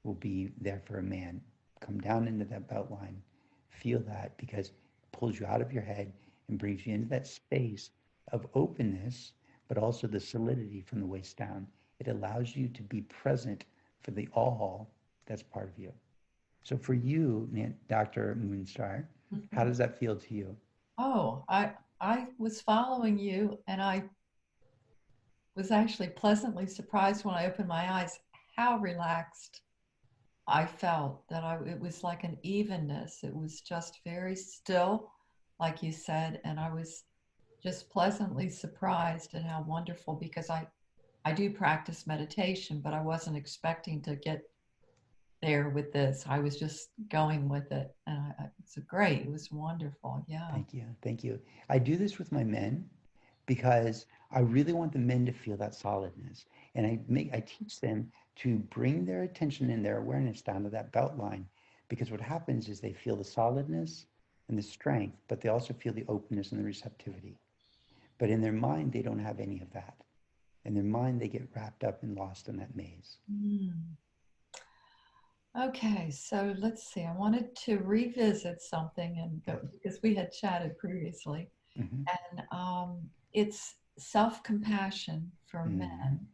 will be there for a man. Come down into that belt line. Feel that, because it pulls you out of your head and brings you into that space of openness, but also the solidity from the waist down. It allows you to be present for the all that's part of you. So for you, Dr. Moonstar, how does that feel to you? Oh, I was following you, and I was actually pleasantly surprised when I opened my eyes how relaxed I felt. It was like an evenness. It was just very still, like you said, and I was just pleasantly surprised at how wonderful, because I do practice meditation, but I wasn't expecting to get there with this. I was just going with it, and it's great. It was wonderful. Yeah. Thank you. Thank you. I do this with my men because I really want the men to feel that solidness. And I teach them to bring their attention and their awareness down to that belt line, because what happens is they feel the solidness and the strength, but they also feel the openness and the receptivity. But in their mind, they don't have any of that. In their mind, they get wrapped up and lost in that maze. Mm. Okay, so let's see. I wanted to revisit something, and because we had chatted previously, Mm-hmm. and it's self-compassion for Mm-hmm. men.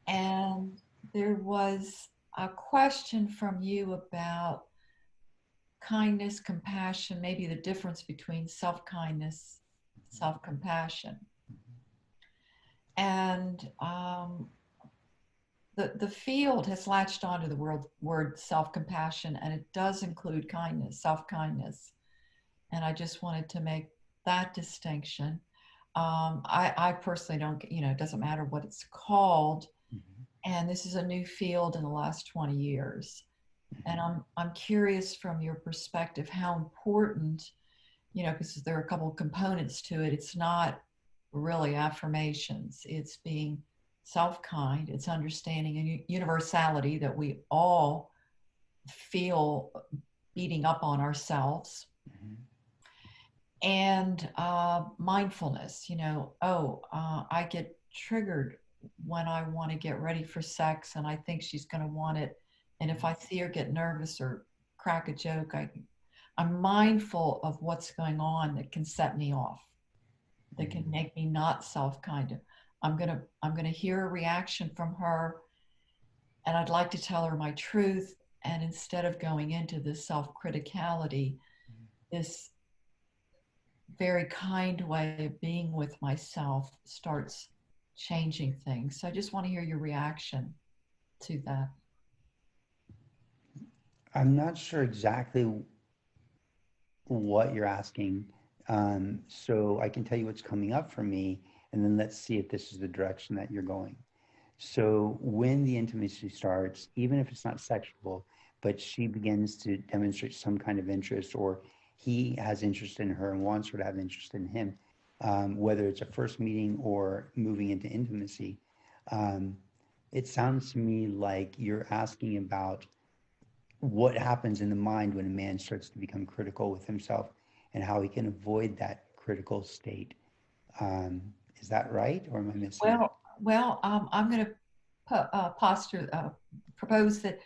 And there was a question from you about kindness, compassion, maybe the difference between self-kindness, self-compassion. And the field has latched onto the word self-compassion, and it does include kindness, self-kindness. And I just wanted to make that distinction. I personally don't, it doesn't matter what it's called. Mm-hmm. And this is a new field in the last 20 years. And I'm curious from your perspective how important, because there are a couple of components to it. It's not really affirmations. It's being self-kind. It's understanding a universality that we all feel beating up on ourselves. Mm-hmm. And mindfulness, I get triggered when I want to get ready for sex, and I think she's going to want it. And if I see her get nervous or crack a joke, I'm mindful of what's going on that can set me off, that can make me not self-kind. I'm gonna hear a reaction from her, and I'd like to tell her my truth. And instead of going into this self-criticality, this very kind way of being with myself starts changing things. So I just want to hear your reaction to that. I'm not sure exactly what you're asking. So I can tell you what's coming up for me, and then let's see if this is the direction that you're going. So when the intimacy starts, even if it's not sexual, but she begins to demonstrate some kind of interest, or he has interest in her and wants her to have interest in him, whether it's a first meeting or moving into intimacy, it sounds to me like you're asking about what happens in the mind when a man starts to become critical with himself and how he can avoid that critical state. Is that right, or am I missing it? I'm going to propose that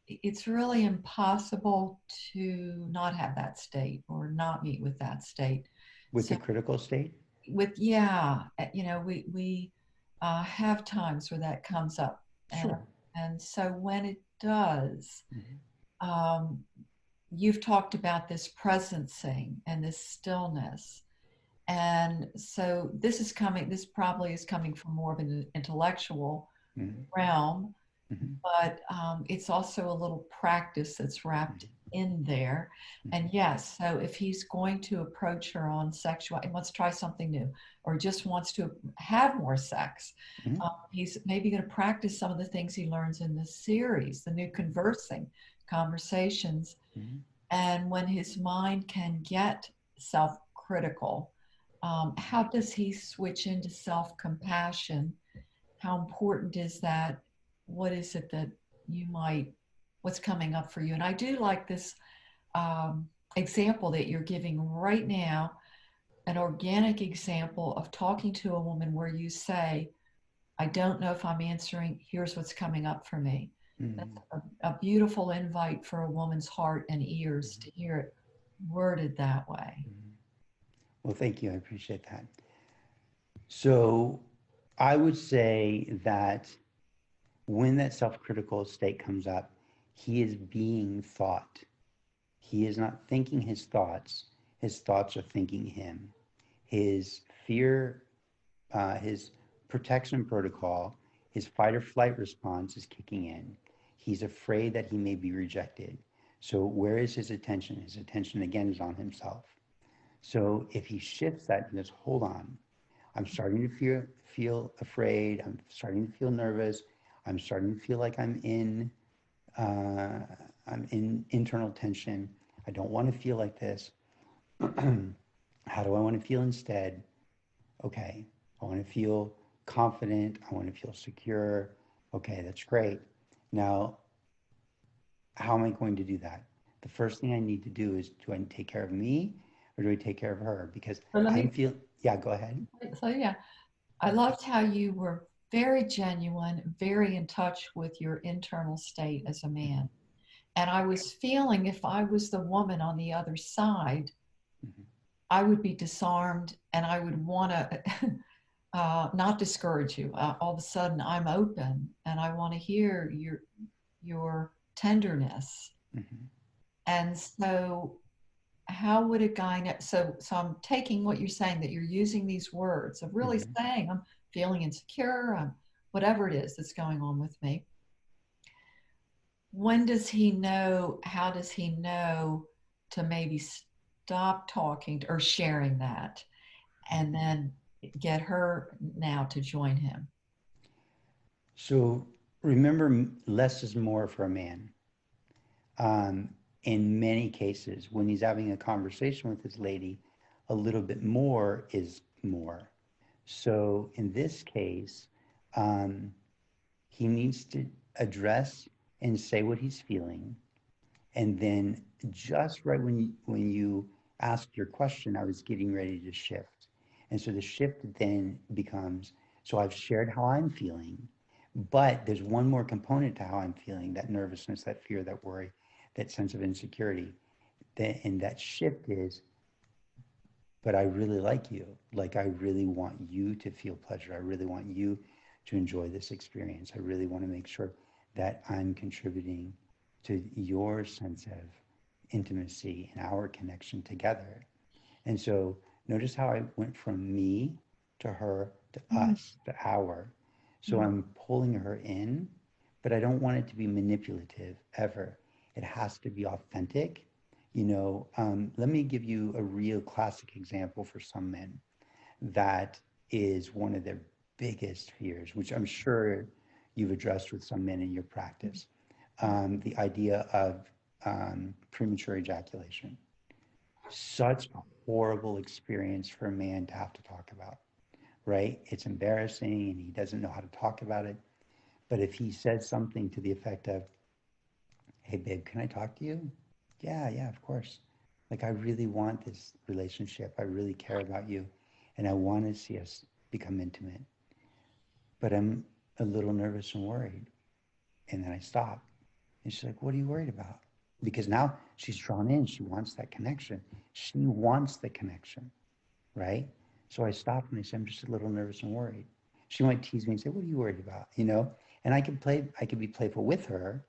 it's really impossible to not have that state or not meet with that state. With the So critical state? we have times where that comes up, and Sure. and so when it does, Mm-hmm. um, you've talked about this presencing and this stillness. And so this probably is coming from more of an intellectual Mm-hmm. realm, Mm-hmm. but it's also a little practice that's wrapped in there. And yes, so if he's going to approach her on sexual, he wants to try something new, or just wants to have more sex, Mm-hmm. he's maybe going to practice some of the things he learns in this series, the new conversing conversations. Mm-hmm. And when his mind can get self-critical, how does he switch into self-compassion? How important is that? What is it that what's coming up for you? And I do like this example that you're giving right now, an organic example of talking to a woman where you say, I don't know if I'm answering, here's what's coming up for me. Mm-hmm. That's a beautiful invite for a woman's heart and ears to hear it worded that way. Mm-hmm. Well, thank you. I appreciate that. So I would say that when that self-critical state comes up, he is being thought. He is not thinking his thoughts are thinking him. his fear, his protection protocol, his fight or flight response is kicking in. He's afraid that he may be rejected. So where is his attention? His attention again is on himself. So if he shifts that, he goes, hold on, I'm starting to feel afraid. I'm starting to feel nervous. I'm starting to feel like uh, I'm in internal tension. I don't want to feel like this. How do I want to feel instead? Okay, I want to feel confident. I want to feel secure. Okay, that's great. Now, how am I going to do that? The first thing I need to do is, do I take care of me or do I take care of her? Because So let I'm me, feel, yeah, go ahead. so yeah, I loved how you were very genuine, very in touch with your internal state as a man. And I was feeling if I was the woman on the other side, Mhm. I would be disarmed and I would want to not discourage you. All of a sudden, I'm open and I want to hear your tenderness. Mhm. And so, how would a guy know? So I'm taking what you're saying, that you're using these words of really Mhm. saying, I'm feeling insecure, whatever it is that's going on with me. When does he know? How does he know to maybe stop talking or sharing that and then get her now to join him? So remember, less is more for a man. Um, in many cases, when he's having a conversation with his lady, a little bit more is more. So in this case, um, he needs to address and say what he's feeling. And then just right when you asked your question, I was getting ready to shift. And so the shift then becomes, so I've shared how I'm feeling, but there's one more component to how I'm feeling, that nervousness, that fear, that worry, that sense of insecurity. And that shift is, but I really like you. Like, I really want you to feel pleasure. I really want you to enjoy this experience. I really want to make sure that I'm contributing to your sense of intimacy and our connection together. And so notice how I went from me to her to Mhm. us to our. So I'm pulling her in, but I don't want it to be manipulative ever. It has to be authentic. Let me give you a real classic example for some men that is one of their biggest fears, which I'm sure you've addressed with some men in your practice. The idea of premature ejaculation. Such a horrible experience for a man to have to talk about, right? It's embarrassing and he doesn't know how to talk about it. But if he says something to the effect of, hey, babe, can I talk to you? Yeah, yeah, of course. Like, I really want this relationship. I really care about you. And I want to see us become intimate. But I'm a little nervous and worried. And then I stop. And she's like, what are you worried about? Because now she's drawn in. She wants that connection. She wants the connection, right? So I stop and I say, I'm just a little nervous and worried. She might tease me and say, what are you worried about? And I could be playful with her,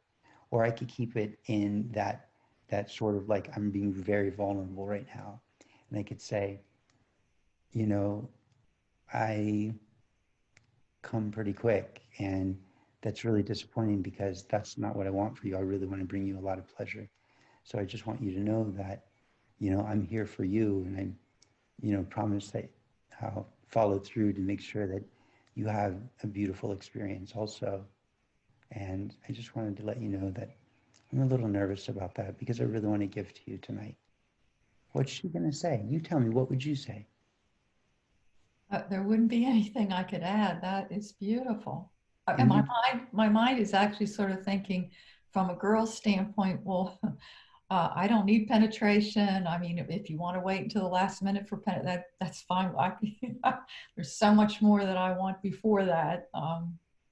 or I could keep it in that sort of like, I'm being very vulnerable right now. And I could say, you know, I come pretty quick, and that's really disappointing because that's not what I want for you. I really want to bring you a lot of pleasure. So I just want you to know that, I'm here for you, and promise that I'll follow through to make sure that you have a beautiful experience also. And I just wanted to let you know that I'm a little nervous about that because I really want to give to you tonight. What's she going to say? You tell me, what would you say? There wouldn't be anything I could add. That is beautiful. And And you, my mind is actually sort of thinking from a girl's standpoint, well, I don't need penetration. I mean, if you want to wait until the last minute for that's fine. There's so much more that I want before that.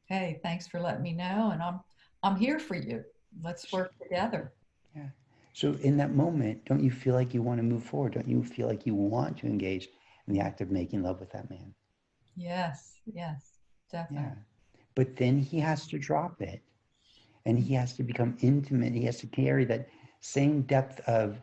Hey, thanks for letting me know, and I'm here for you. Let's work together. yeah. So in that moment, don't you feel like you want to move forward? Don't you feel like you want to engage in the act of making love with that man? Yes, yes, Yeah. definitely. But then he has to drop it and he has to become intimate. He has to carry that same depth of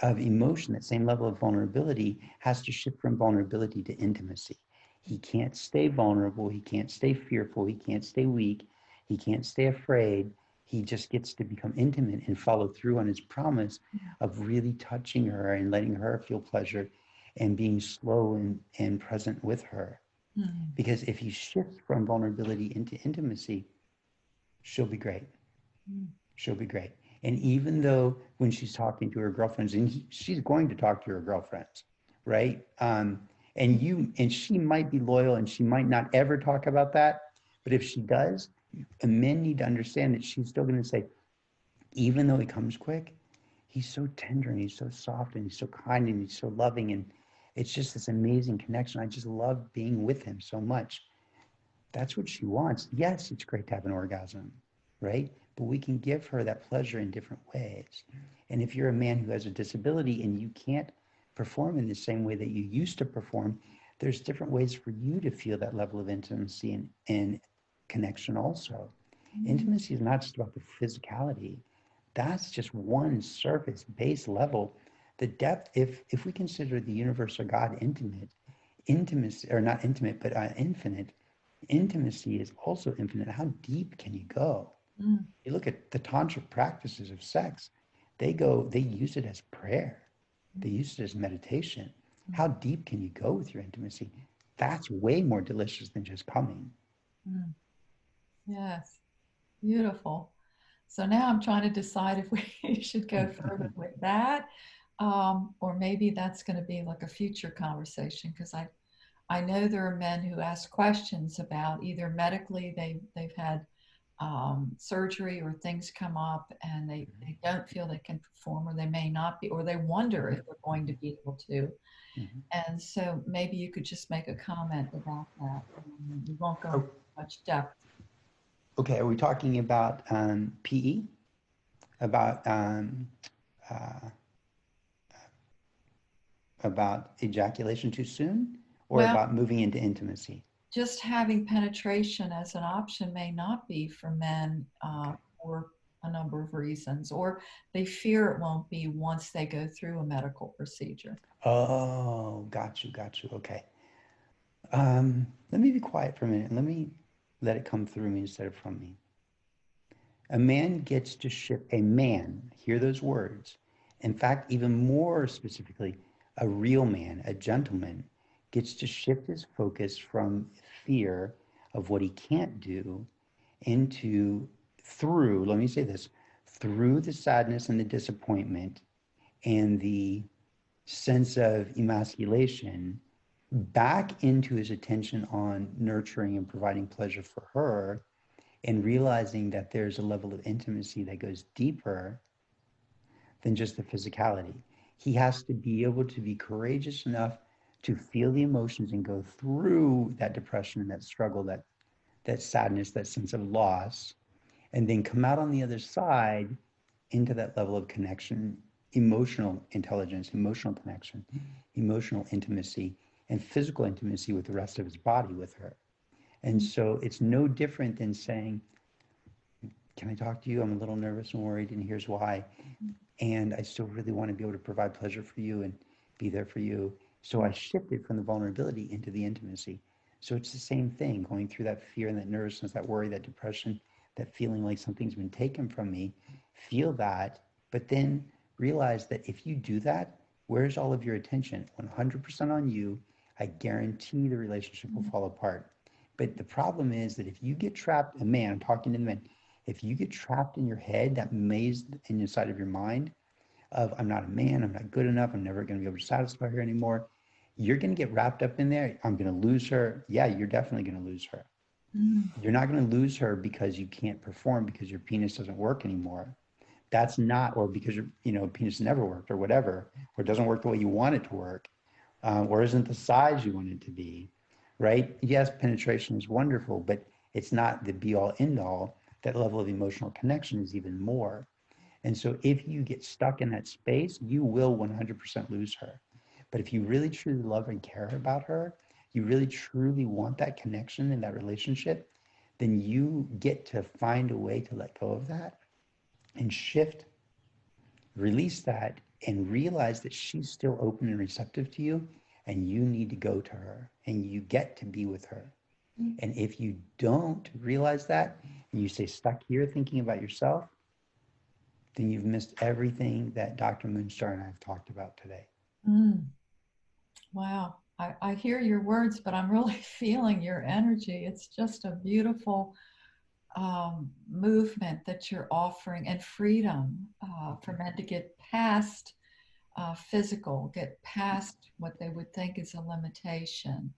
of emotion, that same level of vulnerability, has to shift from vulnerability to intimacy. He can't stay vulnerable. He can't stay fearful. He can't stay weak. He can't stay afraid. He just gets to become intimate and follow through on his promise of really touching her and letting her feel pleasure and being slow and present with her. Mm. Because if he shifts from vulnerability into intimacy, she'll be great. She'll be great. And even though when she's talking to her girlfriends, and she's going to talk to her girlfriends, right? And she might be loyal and she might not ever talk about that. But if she does, and men need to understand that she's still going to say, even though he comes quick, he's so tender and he's so soft and he's so kind and he's so loving. And it's just this amazing connection. I just love being with him so much. That's what she wants. Yes, it's great to have an orgasm, right? But we can give her that pleasure in different ways. And if you're a man who has a disability and you can't perform in the same way that you used to perform, there's different ways for you to feel that level of intimacy and connection also. Intimacy is not just about the physicality. That's just one surface base level. The depth, if we consider the universe or God intimate, intimacy, or not intimate, but infinite, intimacy is also infinite. How deep can you go? You look at the tantric practices of sex, they use it as prayer. They use it as meditation. How deep can you go with your intimacy? That's way more delicious than just coming. Yes, beautiful. So now I'm trying to decide if we should go further with that, or maybe that's going to be like a future conversation, because I know there are men who ask questions about either medically they've had surgery or things come up and they don't feel they can perform, or they may not be, or they wonder if they're going to be able to. And so maybe you could just make a comment about that. We won't go into much depth. Okay, are we talking about PE? About uh, about ejaculation too soon, or Well, about moving into intimacy? just having penetration as an option may not be for men for a number of reasons, or they fear it won't be once they go through a medical procedure. Oh, got you, got you. Okay. Let me be quiet for a minute and let me let it come through me instead of from me. A man gets to shift, a man, hear those words. In fact, even more specifically, a real man, a gentleman, gets to shift his focus from fear of what he can't do into, through, let me say this, through the sadness and the disappointment and the sense of emasculation, back into his attention on nurturing and providing pleasure for her, and realizing that there's a level of intimacy that goes deeper than just the physicality. He has to be able to be courageous enough to feel the emotions and go through that depression and that struggle, that sadness, that sense of loss, and then come out on the other side into that level of connection, emotional intelligence, emotional connection, emotional intimacy, and physical intimacy with the rest of his body with her. And so it's no different than saying, can I talk to you? I'm a little nervous and worried, and here's why. And I still really want to be able to provide pleasure for you and be there for you. So I shifted from the vulnerability into the intimacy. So it's the same thing, going through that fear and that nervousness, that worry, that depression, that feeling like something's been taken from me. Feel that, but then realize that if you do that, where's all of your attention? 100% on you. I guarantee the relationship will fall apart. But the problem is that if you get trapped, a man, I'm talking to the men, if you get trapped in your head, that maze inside of your mind of I'm not a man, I'm not good enough, I'm never going to be able to satisfy her anymore, you're going to get wrapped up in there. I'm going to lose her. Yeah, you're definitely going to lose her. You're not going to lose her because you can't perform because your penis doesn't work anymore. That's not, or because your penis never worked or whatever, or it doesn't work the way you want it to work, or isn't the size you want it to be, right? Yes, penetration is wonderful, but it's not the be all end all. That level of emotional connection is even more. And so if you get stuck in that space, you will 100% lose her. But if you really truly love and care about her, you really truly want that connection and that relationship, then you get to find a way to let go of that and shift, release that, and realize that she's still open and receptive to you, and you need to go to her and you get to be with her. And if you don't realize that and you stay stuck here thinking about yourself, then you've missed everything that Dr. Moonstar and I have talked about today. Mm. Wow. I hear your words, but I'm really feeling your energy. It's just a beautiful movement that you're offering, and freedom for men to get past physical, get past what they would think is a limitation.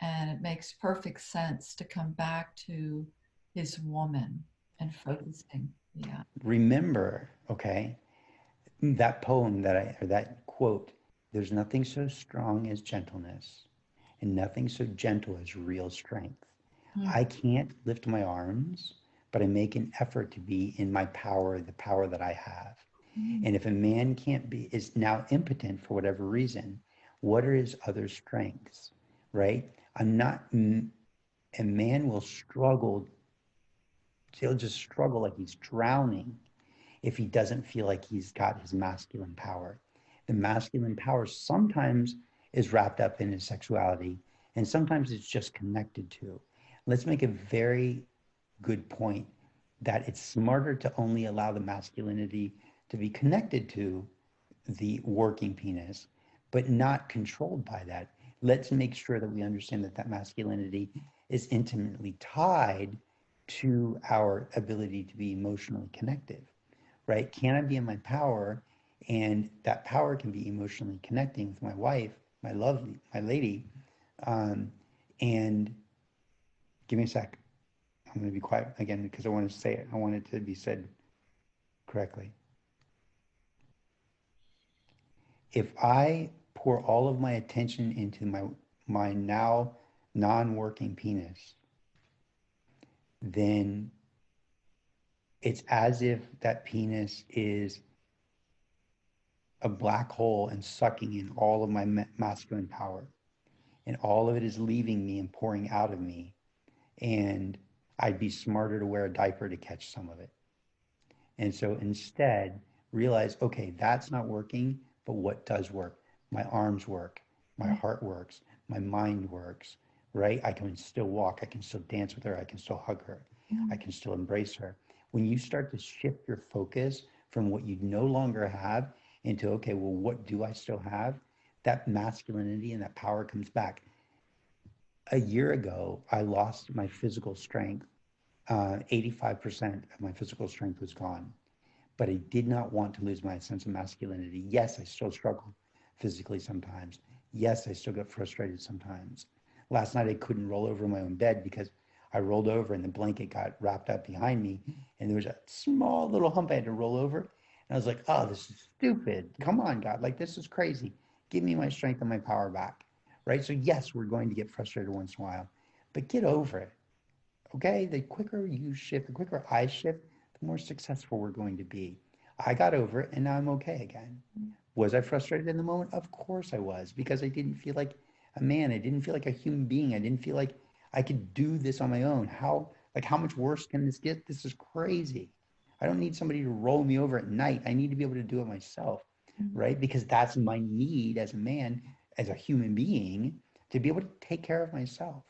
And it makes perfect sense to come back to his woman and focusing. Yeah. Remember, okay, that poem or that quote, there's nothing so strong as gentleness and nothing so gentle as real strength. Mm. I can't lift my arms, but I make an effort to be in my power, the power that I have. Mm. And if a man is now impotent for whatever reason, what are his other strengths, right? A man will struggle. He'll just struggle like he's drowning if he doesn't feel like he's got his masculine power. The masculine power sometimes is wrapped up in his sexuality, and sometimes it's just connected to. Let's make a very good point that it's smarter to only allow the masculinity to be connected to the working penis, but not controlled by that. Let's make sure that we understand that that masculinity is intimately tied to our ability to be emotionally connected, right? Can I be in my power? And that power can be emotionally connecting with my wife, my lovely, my lady. And give me a sec. I'm going to be quiet again because I want to say it. I want it to be said correctly. If I pour all of my attention into my now non-working penis, then it's as if that penis is a black hole and sucking in all of my masculine power, and all of it is leaving me and pouring out of me, and I'd be smarter to wear a diaper to catch some of it. And so instead, realize, okay, that's not working, but what does work? My arms work, my heart works, my mind works, right? I can still walk, I can still dance with her, I can still hug her, I can still embrace her. When you start to shift your focus from what you no longer have into, okay, well, what do I still have? That masculinity and that power comes back. A year ago, I lost my physical strength. 85% of my physical strength was gone. But I did not want to lose my sense of masculinity. Yes, I still struggle physically sometimes. Yes, I still get frustrated sometimes. Last night I couldn't roll over in my own bed because I rolled over and the blanket got wrapped up behind me, and there was a small little hump I had to roll over. And I was like, oh, this is stupid. Come on, God. Like, this is crazy. Give me my strength and my power back. Right? So yes, we're going to get frustrated once in a while, but get over it. Okay? The quicker you shift, the quicker I shift, the more successful we're going to be. I got over it and now I'm okay again. Was I frustrated in the moment? Of course I was, because I didn't feel like a man. I didn't feel like a human being. I didn't feel like I could do this on my own. How much worse can this get? This is crazy. I don't need somebody to roll me over at night. I need to be able to do it myself, right? Because that's my need as a man, as a human being, to be able to take care of myself.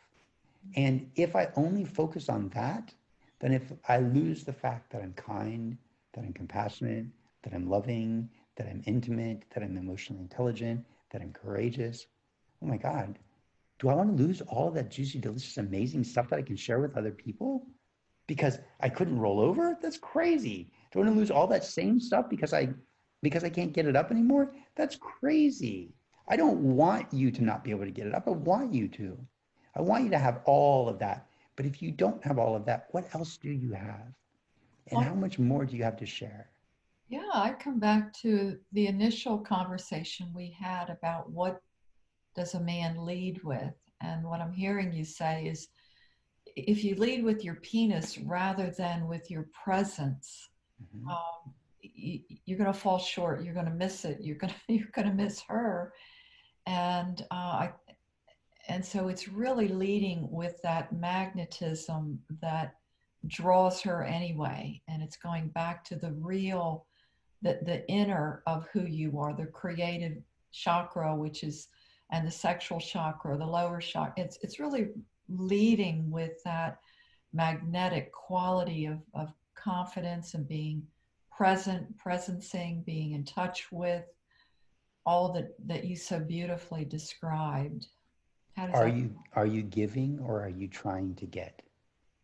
And if I only focus on that, then if I lose the fact that I'm kind, that I'm compassionate, that I'm loving, that I'm intimate, that I'm emotionally intelligent, that I'm courageous, oh my God, do I want to lose all of that juicy, delicious, amazing stuff that I can share with other people because I couldn't roll over? That's crazy. Do I want to lose all that same stuff because I can't get it up anymore? That's crazy. I don't want you to not be able to get it up. I want you to. I want you to have all of that. But if you don't have all of that, what else do you have? And how much more do you have to share? Yeah, I come back to the initial conversation we had about what does a man lead with? And what I'm hearing you say is if you lead with your penis rather than with your presence, Mm-hmm. you're going to fall short. You're going to miss it. You're going to miss her. And and so it's really leading with that magnetism that draws her anyway. And it's going back to the real the inner of who you are, the creative chakra, which is, and the sexual chakra, the lower chakra. It's really leading with that magnetic quality of confidence and being presencing, being in touch with all that you so beautifully described. How does that? Are you giving or are you trying to get?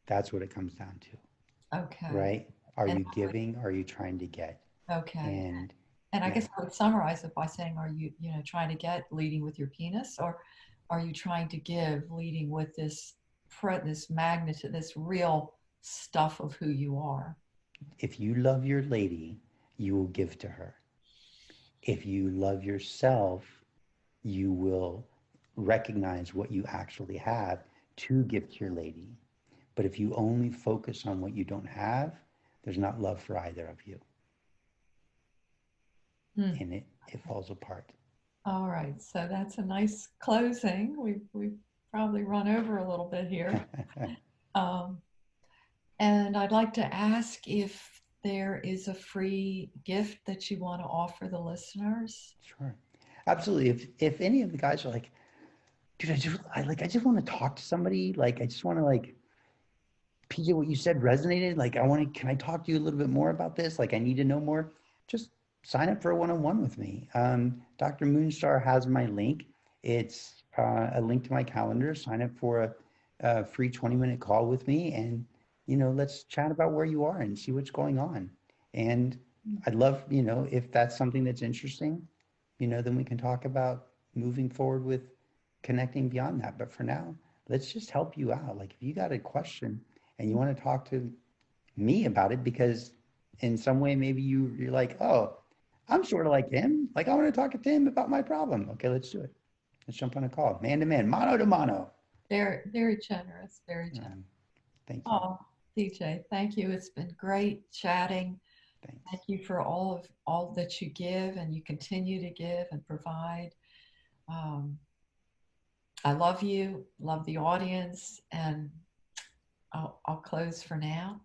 That's what it comes down to, Okay. right? Are And you giving or are you trying to get? okay. And And I yeah, guess I would summarize it by saying, are you, trying to get, leading with your penis, or are you trying to give, leading with this magnet, this real stuff of who you are? if you love your lady, you will give to her. If you love yourself, you will recognize what you actually have to give to your lady. But if you only focus on what you don't have, there's not love for either of you. Hmm. And it falls apart. All right. So that's a nice closing. We've probably run over a little bit here. Um, and I'd like to ask if there is a free gift that you want to offer the listeners. Sure. Absolutely. If any of the guys are like, dude, I just want to talk to somebody. Like, I just want to like, PJ, what you said resonated. Like, can I talk to you a little bit more about this? Like, I need to know more. Just sign up for a one-on-one with me. Dr. Moonstar has my link. It's a link to my calendar. Sign up for a free 20-minute call with me, and let's chat about where you are and see what's going on. And I'd love, if that's something that's interesting, then we can talk about moving forward with connecting beyond that. But for now, let's just help you out. Like, if you got a question and you want to talk to me about it, because in some way maybe you're like, oh, I'm sort of like him. Like, I want to talk to him about my problem. Okay, let's do it. Let's jump on a call, man to man, mano to mano. Very, very generous, very generous. Thank you. Oh, DJ, thank you. It's been great chatting. Thanks. Thank you for all that you give and you continue to give and provide. Um, I love you, love the audience, and I'll close for now.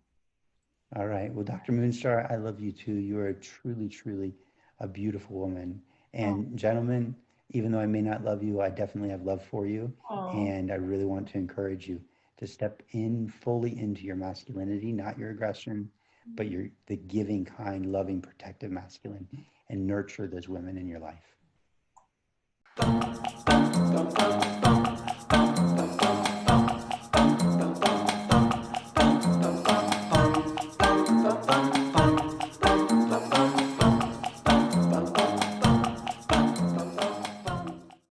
All right. Well, Dr. Moonstar, I love you too. You are truly, truly a beautiful woman. Oh, And gentlemen, even though I may not love you, I definitely have love for you. oh, And I really want to encourage you to step in fully into your masculinity, not your aggression, but the giving, kind, loving, protective masculine, and nurture those women in your life.